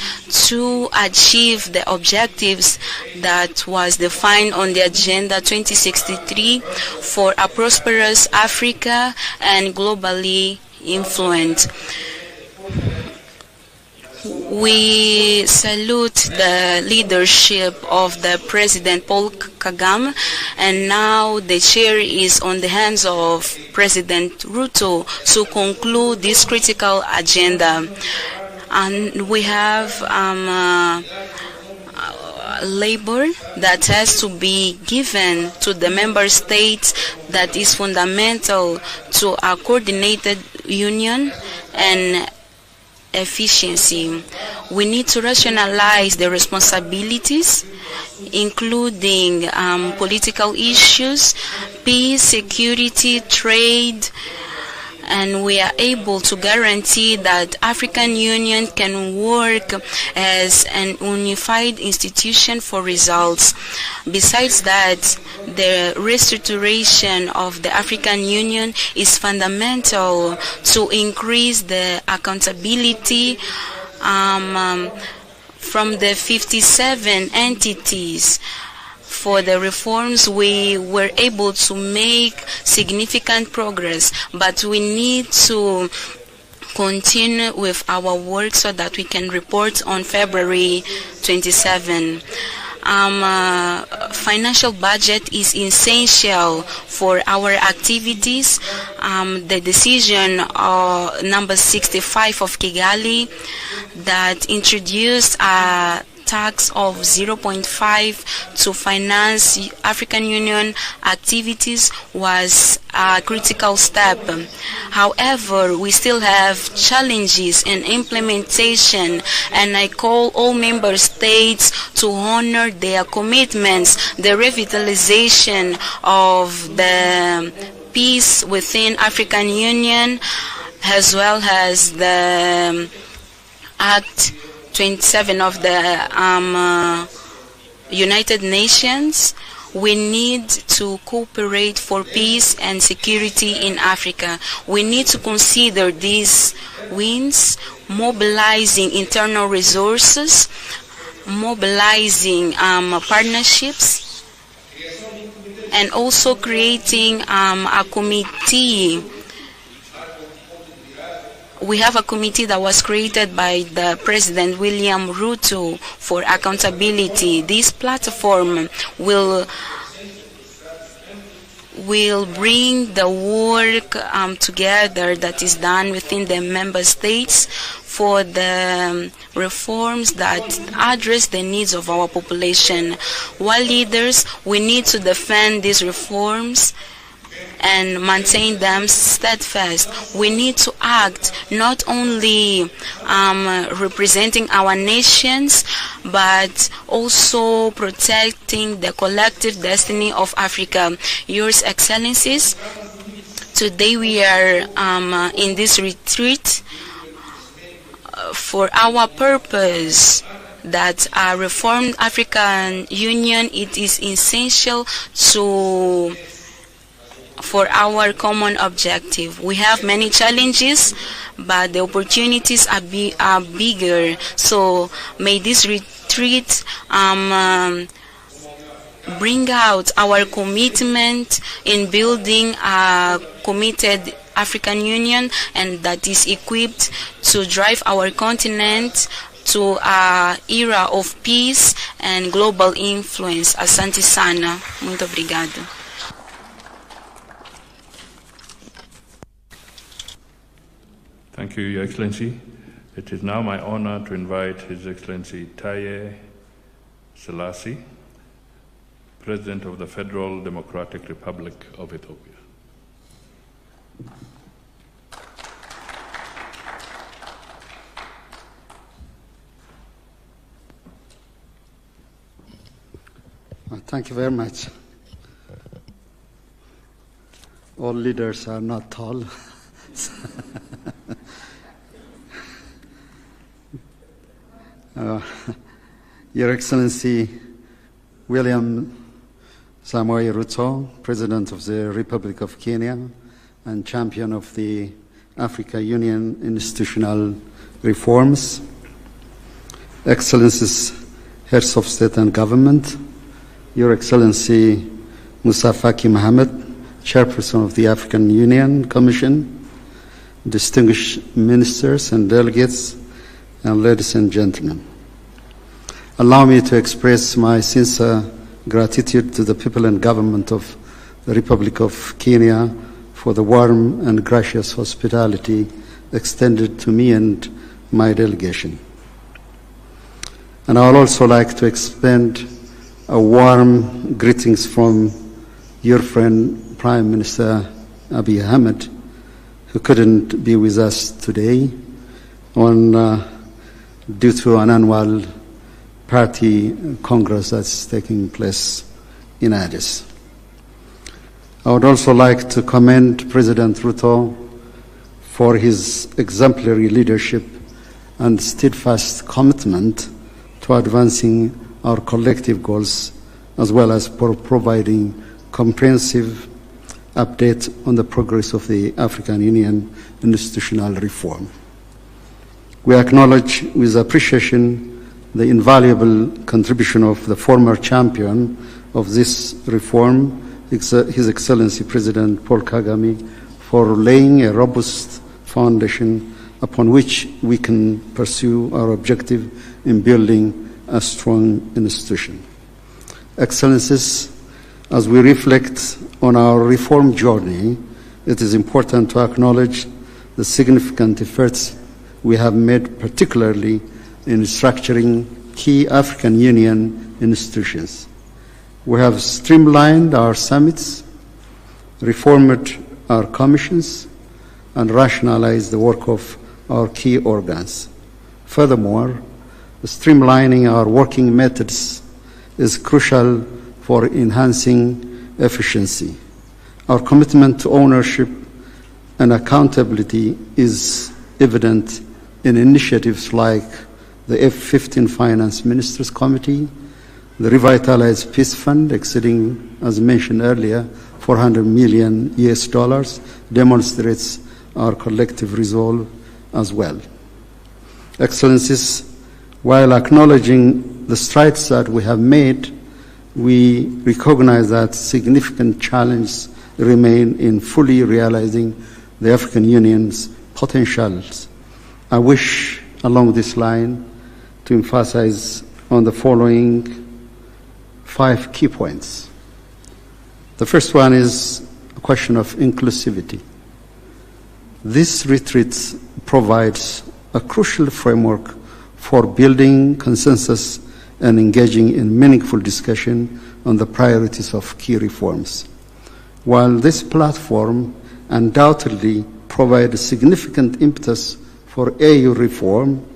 Speaker 8: to achieve the objectives that was defined on the Agenda 2063 for a prosperous Africa and globally influent. We salute the leadership of the President Paul Kagame, and now the chair is on the hands of President Ruto to conclude this critical agenda. And we have labor that has to be given to the member states that is fundamental to a coordinated union and efficiency. We need to rationalize the responsibilities, including political issues, peace, security, trade, and we are able to guarantee that African Union can work as an unified institution for results. Besides that, the restoration of the African Union is fundamental to increase the accountability from the 57 entities. For the reforms, we were able to make significant progress, but we need to continue with our work so that we can report on February 27. Financial budget is essential for our activities. The decision number 65 of Kigali that introduced a tax of 0.5 to finance African Union activities was a critical step. However, we still have challenges in implementation, and I call all member states to honor their commitments. The revitalization of the peace within African Union, as well as the Act 27 of the United Nations. We need to cooperate for peace and security in Africa. We need to consider these wins, mobilizing internal resources, mobilizing partnerships, and also creating a committee. We have a committee that was created by the President William Ruto for accountability. This platform will bring the work together that is done within the member states for the reforms that address the needs of our population. While leaders, we need to defend these reforms and maintain them steadfast. We need to act not only representing our nations, but also protecting the collective destiny of Africa. Yours Excellencies, today we are in this retreat for our purpose, that a reformed African Union, it is essential for our common objective. We have many challenges, but the opportunities are bigger. So may this retreat bring out our commitment in building a committed African Union, and that is equipped to drive our continent to an era of peace and global influence. Asante sana. Muito obrigado.
Speaker 1: Thank you, Your Excellency. It is now my honor to invite His Excellency Taye Selassie President of the Federal Democratic Republic of Ethiopia.
Speaker 6: Thank you very much. All leaders are not tall. Your Excellency, William Ruto, President of the Republic of Kenya and champion of the Africa Union institutional reforms, Excellencies, Heads of State and Government, Your Excellency Musa Faki Mohammed, Chairperson of the African Union Commission, distinguished ministers and delegates, and ladies and gentlemen. Allow me to express my sincere gratitude to the people and government of the Republic of Kenya for the warm and gracious hospitality extended to me and my delegation. And I would also like to extend a warm greetings from your friend Prime Minister Abiy Ahmed, who couldn't be with us today due to an annual party congress that's taking place in Addis. I would also like to commend President Ruto for his exemplary leadership and steadfast commitment to advancing our collective goals, as well as for providing comprehensive update on the progress of the African Union institutional reform. We acknowledge with appreciation the invaluable contribution of the former champion of this reform, His Excellency President Paul Kagame, for laying a robust foundation upon which we can pursue our objective in building a strong institution. Excellencies, as we reflect on our reform journey, it is important to acknowledge the significant efforts we have made, particularly in structuring key African Union institutions. We have streamlined our summits, reformed our commissions, and rationalized the work of our key organs. Furthermore, streamlining our working methods is crucial for enhancing efficiency. Our commitment to ownership and accountability is evident in initiatives like the F-15 Finance Ministers Committee, the Revitalized Peace Fund exceeding, as mentioned earlier, $400 million demonstrates our collective resolve as well. Excellencies, while acknowledging the strides that we have made, we recognize that significant challenges remain in fully realizing the African Union's potentials. I wish, along this line, to emphasize on the following 5 key points. The first one is a question of inclusivity. This retreat provides a crucial framework for building consensus and engaging in meaningful discussion on the priorities of key reforms. While this platform undoubtedly provides significant impetus for AU reform,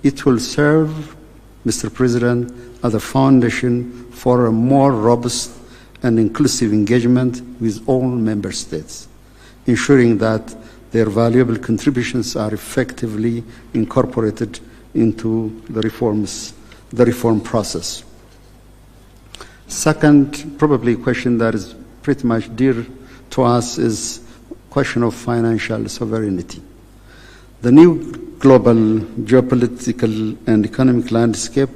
Speaker 6: it will serve, Mr. President, as a foundation for a more robust and inclusive engagement with all member states, ensuring that their valuable contributions are effectively incorporated into the reform process. Second, probably a question that is pretty much dear to us is question of financial sovereignty. The new global geopolitical and economic landscape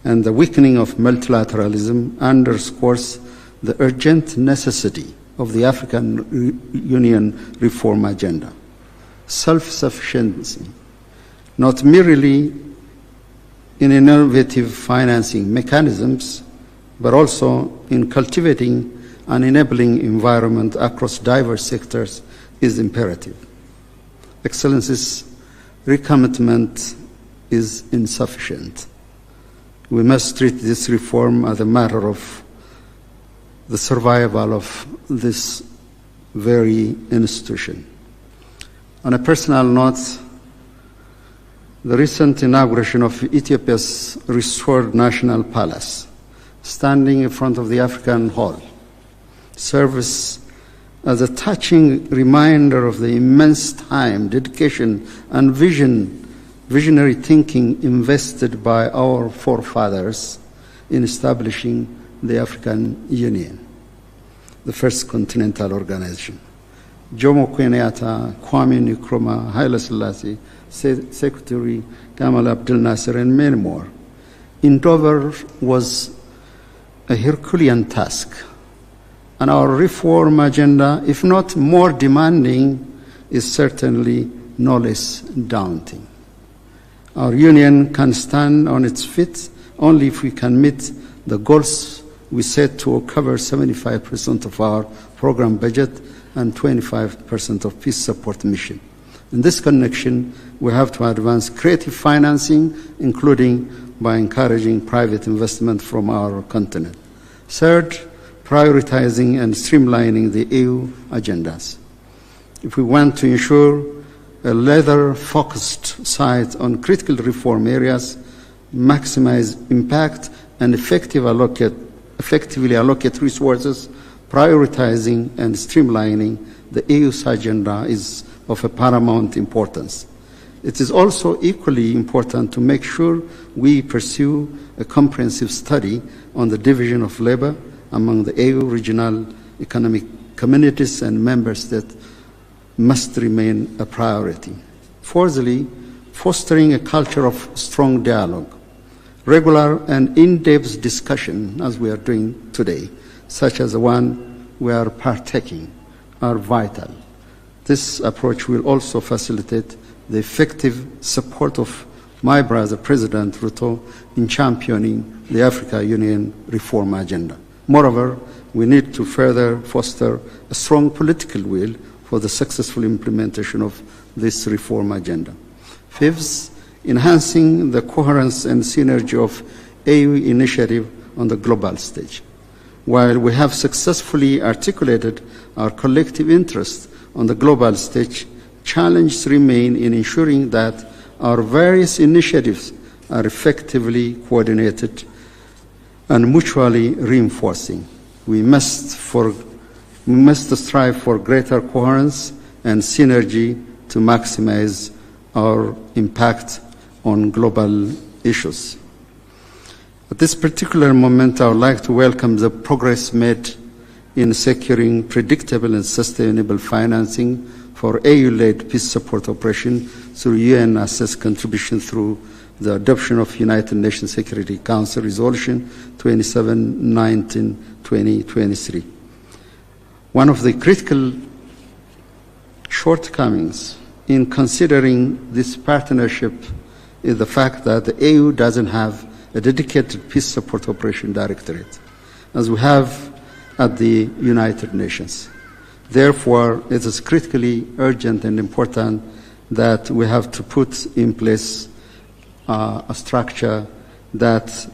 Speaker 6: and the weakening of multilateralism underscores the urgent necessity of the African Union reform agenda. Self-sufficiency, not merely in innovative financing mechanisms, but also in cultivating an enabling environment across diverse sectors is imperative. Excellencies, recommitment is insufficient. We must treat this reform as a matter of the survival of this very institution. On a personal note, the recent inauguration of Ethiopia's restored national palace, standing in front of the African Hall, serves as a touching reminder of the immense time, dedication, and visionary thinking invested by our forefathers in establishing the African Union, the first continental organization. Jomo Kenyatta, Kwame Nkrumah, Haile Selassie, Secretary Gamal Abdel Nasser, and many more. Endeavor was a Herculean task, and our reform agenda, if not more demanding, is certainly no less daunting. Our union can stand on its feet only if we can meet the goals we set to cover 75% of our program budget and 25% of peace support mission. In this connection, we have to advance creative financing, including by encouraging private investment from our continent. Third, prioritizing and streamlining the EU agendas. If we want to ensure a laser-focused sight on critical reform areas, maximize impact, and effectively allocate resources, prioritizing and streamlining the EU's agenda is of a paramount importance. It is also equally important to make sure we pursue a comprehensive study on the division of labor among the EU regional economic communities and member states must remain a priority. Fourthly, fostering a culture of strong dialogue. Regular and in-depth discussion, as we are doing today, such as the one we are partaking, are vital. This approach will also facilitate the effective support of my brother, President Ruto, in championing the Africa Union reform agenda. Moreover, we need to further foster a strong political will for the successful implementation of this reform agenda. Fifth, enhancing the coherence and synergy of EU initiative on the global stage. While we have successfully articulated our collective interest on the global stage, challenges remain in ensuring that our various initiatives are effectively coordinated and mutually reinforcing. We must strive for greater coherence and synergy to maximize our impact on global issues. At this particular moment, I would like to welcome the progress made in securing predictable and sustainable financing for EU-led peace support operation through UN-assessed contribution through the adoption of United Nations Security Council Resolution 2719/2023. One of the critical shortcomings in considering this partnership is the fact that the EU doesn't have a dedicated peace support operation directorate, as we have at the United Nations. Therefore, it is critically urgent and important that we have to put in place a structure that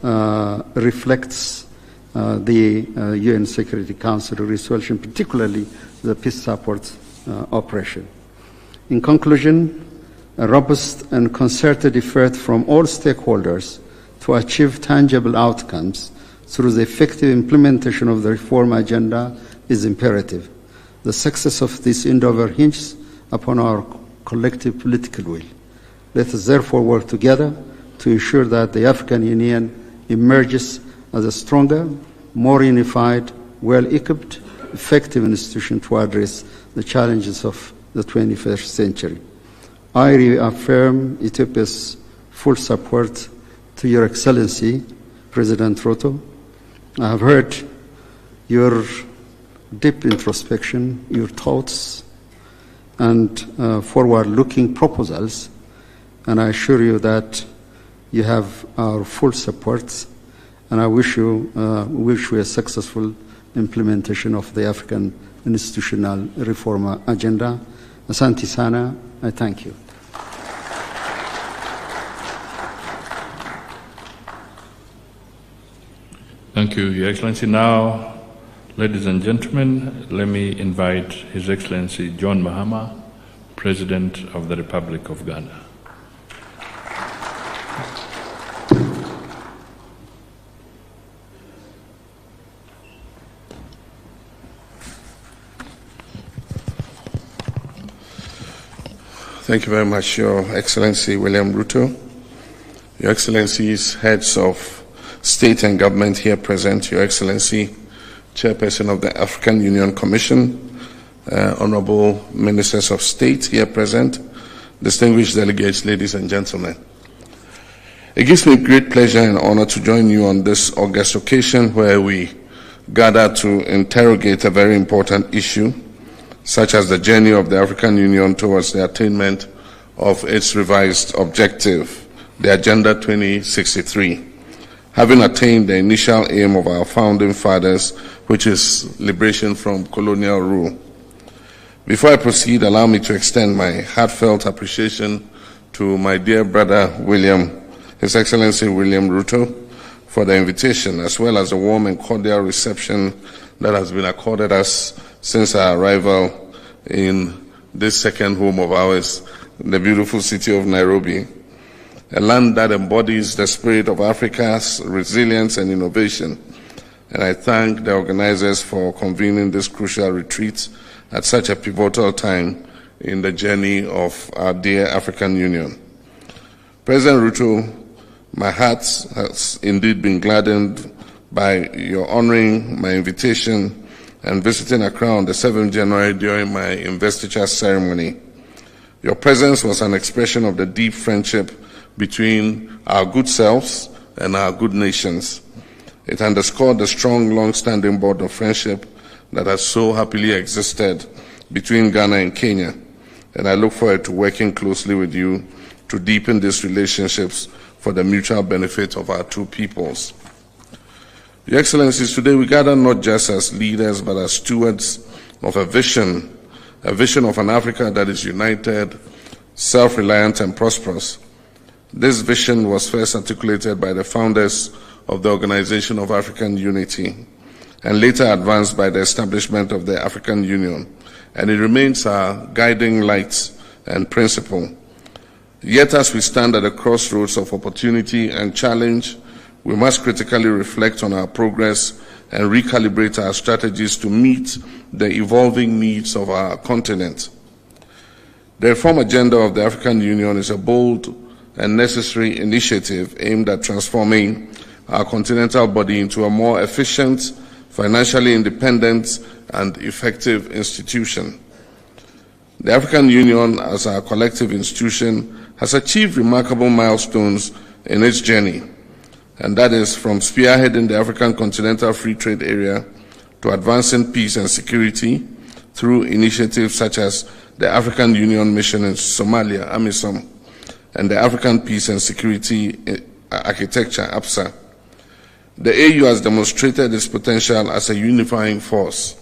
Speaker 6: reflects the UN Security Council resolution, particularly the peace support operation. In conclusion, a robust and concerted effort from all stakeholders to achieve tangible outcomes through the effective implementation of the reform agenda is imperative. The success of this endeavor hinges upon our collective political will. Let us therefore work together to ensure that the African Union emerges as a stronger, more unified, well-equipped, effective institution to address the challenges of the 21st century. I reaffirm Ethiopia's full support to Your Excellency, President Ruto. I have heard your deep introspection, your thoughts, and forward-looking proposals, and I assure you that you have our full support, and I wish you a successful implementation of the African institutional reform agenda. Asante sana, I thank you.
Speaker 1: Thank you, Your Excellency. Now, Ladies and gentlemen, let me invite His Excellency John Mahama, President of the Republic of Ghana.
Speaker 9: Thank you very much, Your Excellency William Ruto, Your Excellencies, heads of state and government here present, Your Excellency, Chairperson of the African Union Commission, Honorable Ministers of State here present, distinguished delegates, ladies and gentlemen. It gives me great pleasure and honor to join you on this august occasion where we gather to interrogate a very important issue, such as the journey of the African Union towards the attainment of its revised objective, the Agenda 2063, having attained the initial aim of our founding fathers, which is liberation from colonial rule. Before I proceed, allow me to extend my heartfelt appreciation to my dear brother His Excellency William Ruto, for the invitation, as well as the warm and cordial reception that has been accorded us since our arrival in this second home of ours, the beautiful city of Nairobi, a land that embodies the spirit of Africa's resilience and innovation. And I thank the organizers for convening this crucial retreat at such a pivotal time in the journey of our dear African Union. President Ruto, my heart has indeed been gladdened by your honoring my invitation and visiting Accra on the 7th January during my investiture ceremony. Your presence was an expression of the deep friendship between our good selves and our good nations. It underscored the strong, long-standing bond of friendship that has so happily existed between Ghana and Kenya, and I look forward to working closely with you to deepen these relationships for the mutual benefit of our two peoples. Your Excellencies, today we gather not just as leaders, but as stewards of a vision of an Africa that is united, self-reliant, and prosperous. This vision was first articulated by the founders of the Organization of African Unity, and later advanced by the establishment of the African Union, and it remains our guiding light and principle. Yet as we stand at the crossroads of opportunity and challenge, we must critically reflect on our progress and recalibrate our strategies to meet the evolving needs of our continent. The reform agenda of the African Union is a bold and necessary initiative aimed at transforming our continental body into a more efficient, financially independent, and effective institution. The African Union, as our collective institution, has achieved remarkable milestones in its journey, and that is from spearheading the African Continental Free Trade Area to advancing peace and security through initiatives such as the African Union Mission in Somalia, AMISOM, and the African Peace and Security Architecture, APSA. The AU has demonstrated its potential as a unifying force.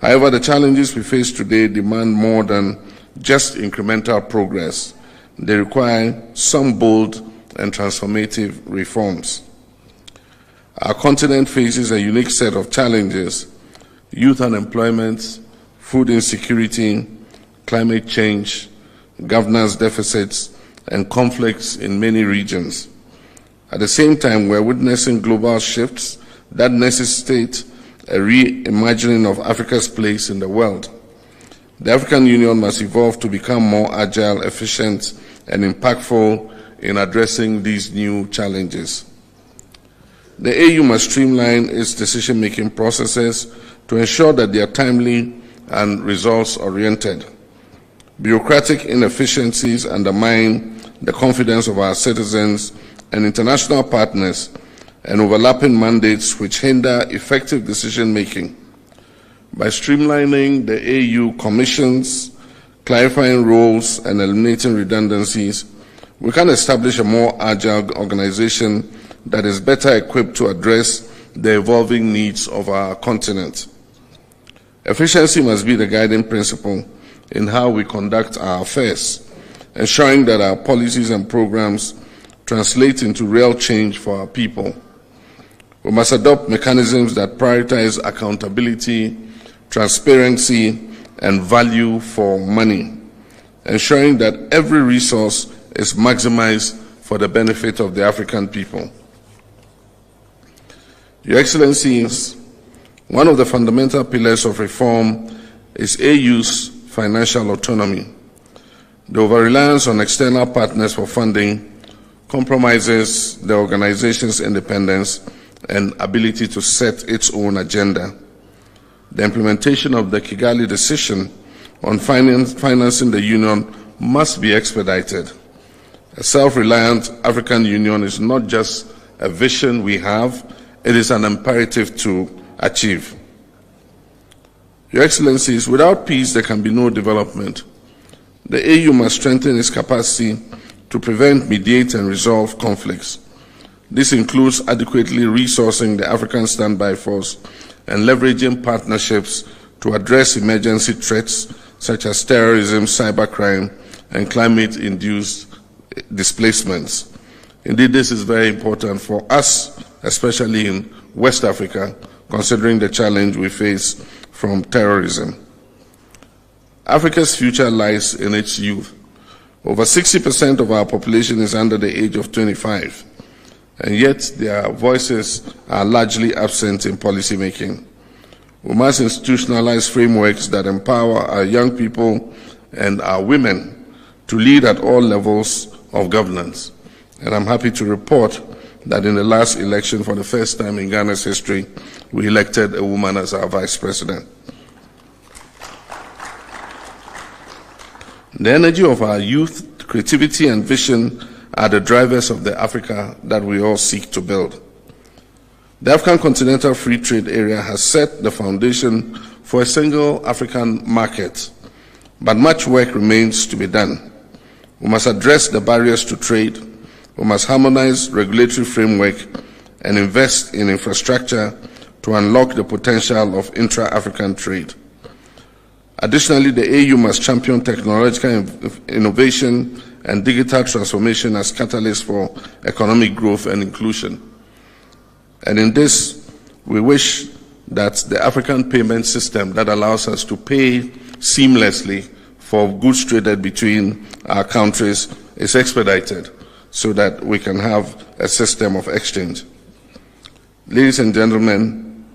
Speaker 9: However, the challenges we face today demand more than just incremental progress. They require some bold and transformative reforms. Our continent faces a unique set of challenges: youth unemployment, food insecurity, climate change, governance deficits, and conflicts in many regions. At the same time, we're witnessing global shifts that necessitate a reimagining of Africa's place in the world. The African Union must evolve to become more agile, efficient, and impactful in addressing these new challenges. The AU must streamline its decision-making processes to ensure that they are timely and results-oriented. Bureaucratic inefficiencies undermine the confidence of our citizens and international partners, and overlapping mandates which hinder effective decision-making. By streamlining the AU commissions, clarifying roles, and eliminating redundancies, we can establish a more agile organization that is better equipped to address the evolving needs of our continent. Efficiency must be the guiding principle in how we conduct our affairs, ensuring that our policies and programs translate into real change for our people. We must adopt mechanisms that prioritize accountability, transparency, and value for money, ensuring that every resource is maximized for the benefit of the African people. Your Excellencies, one of the fundamental pillars of reform is AU's financial autonomy. The over-reliance on external partners for funding compromises the organization's independence and ability to set its own agenda. The implementation of the Kigali decision on financing the Union must be expedited. A self-reliant African Union is not just a vision we have, it is an imperative to achieve. Your Excellencies, without peace there can be no development. The AU must strengthen its capacity to prevent, mediate, and resolve conflicts. This includes adequately resourcing the African Standby Force and leveraging partnerships to address emergency threats such as terrorism, cybercrime, and climate-induced displacements. Indeed, this is very important for us, especially in West Africa, considering the challenge we face from terrorism. Africa's future lies in its youth. Over 60% of our population is under the age of 25, and yet their voices are largely absent in policymaking. We must institutionalize frameworks that empower our young people and our women to lead at all levels of governance. And I'm happy to report that in the last election, for the first time in Ghana's history, we elected a woman as our vice president. The energy of our youth, creativity, and vision are the drivers of the Africa that we all seek to build. The African Continental Free Trade Area has set the foundation for a single African market, but much work remains to be done. We must address the barriers to trade, we must harmonize regulatory framework, and invest in infrastructure to unlock the potential of intra-African trade. Additionally, the AU must champion technological innovation and digital transformation as catalysts for economic growth and inclusion. And in this, we wish that the African payment system that allows us to pay seamlessly for goods traded between our countries is expedited so that we can have a system of exchange. Ladies and gentlemen,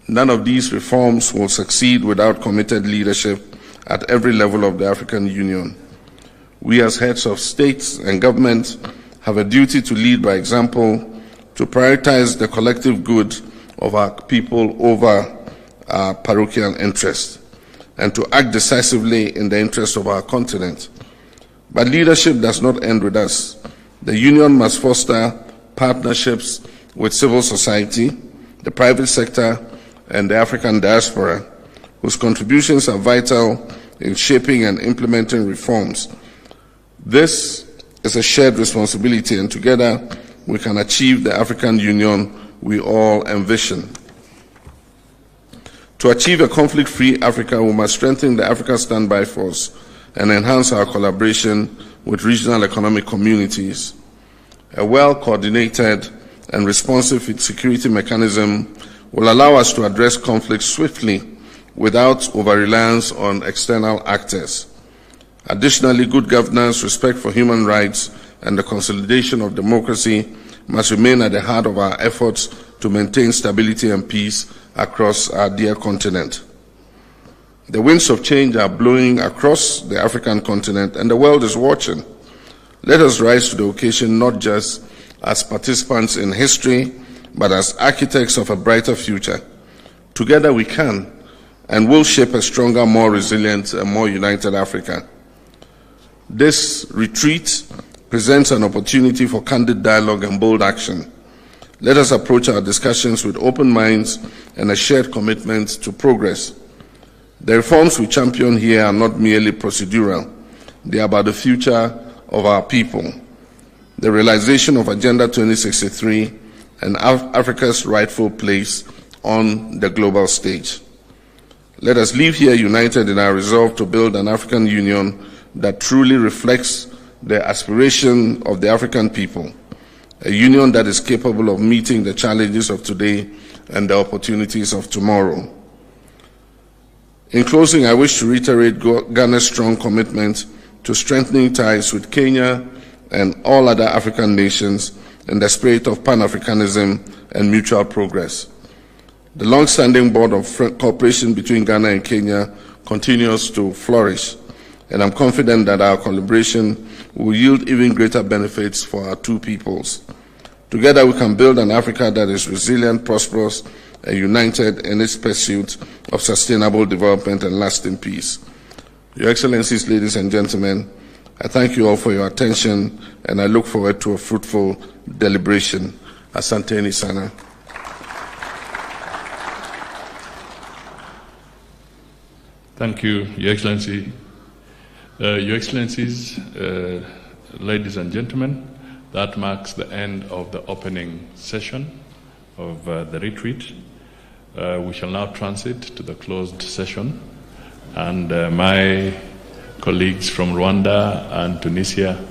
Speaker 9: none of these reforms will succeed without committed leadership at every level of the African Union. We as heads of states and governments have a duty to lead by example, to prioritize the collective good of our people over our parochial interests, and to act decisively in the interest of our continent. But leadership does not end with us. The Union must foster partnerships with civil society, the private sector, and the African diaspora, whose contributions are vital in shaping and implementing reforms. This is a shared responsibility, and together we can achieve the African Union we all envision. To achieve a conflict-free Africa, we must strengthen the African Standby Force and enhance our collaboration with regional economic communities. A well-coordinated and responsive security mechanism will allow us to address conflicts swiftly without over-reliance on external actors. Additionally, good governance, respect for human rights, and the consolidation of democracy must remain at the heart of our efforts to maintain stability and peace across our dear continent. The winds of change are blowing across the African continent, and the world is watching. Let us rise to the occasion not just as participants in history, but as architects of a brighter future. Together we can and will shape a stronger, more resilient, and more united Africa. This retreat presents an opportunity for candid dialogue and bold action. Let us approach our discussions with open minds and a shared commitment to progress. The reforms we champion here are not merely procedural. They are about the future of our people, the realization of Agenda 2063, and Africa's rightful place on the global stage. Let us leave here united in our resolve to build an African Union that truly reflects the aspiration of the African people, a union that is capable of meeting the challenges of today and the opportunities of tomorrow. In closing, I wish to reiterate Ghana's strong commitment to strengthening ties with Kenya and all other African nations in the spirit of Pan-Africanism and mutual progress. The long-standing bond of cooperation between Ghana and Kenya continues to flourish, and I'm confident that our collaboration will yield even greater benefits for our two peoples. Together we can build an Africa that is resilient, prosperous, and united in its pursuit of sustainable development and lasting peace. Your Excellencies, ladies and gentlemen, I thank you all for your attention, and I look forward to a fruitful deliberation. Asante sana.
Speaker 1: Thank you, Your Excellency. Your Excellencies, ladies and gentlemen, that marks the end of the opening session of the retreat. We shall now transit to the closed session, and my colleagues from Rwanda and Tunisia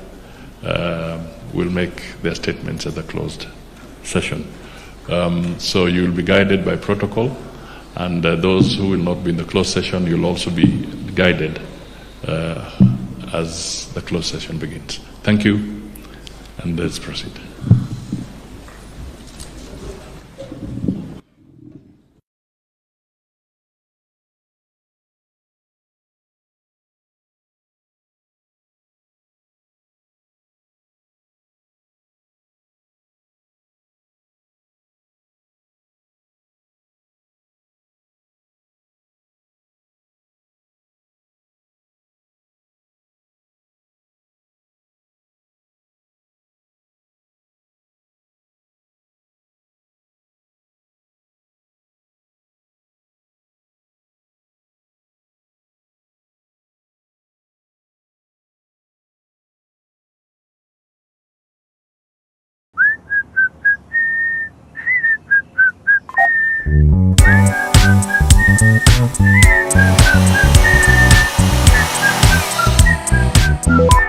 Speaker 1: will make their statements at the closed session. So you will be guided by protocol, and those who will not be in the closed session, you'll also be guided as the closed session begins. Thank you, and let's proceed.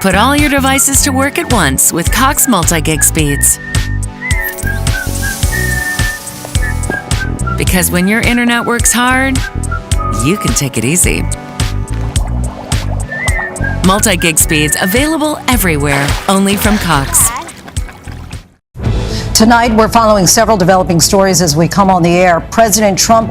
Speaker 10: Put all your devices to work at once with Cox multi-gig speeds. Because when your internet works hard, you can take it easy. Multi-gig speeds available everywhere, only from Cox.
Speaker 11: Tonight, we're following several developing stories as we come on the air. President Trump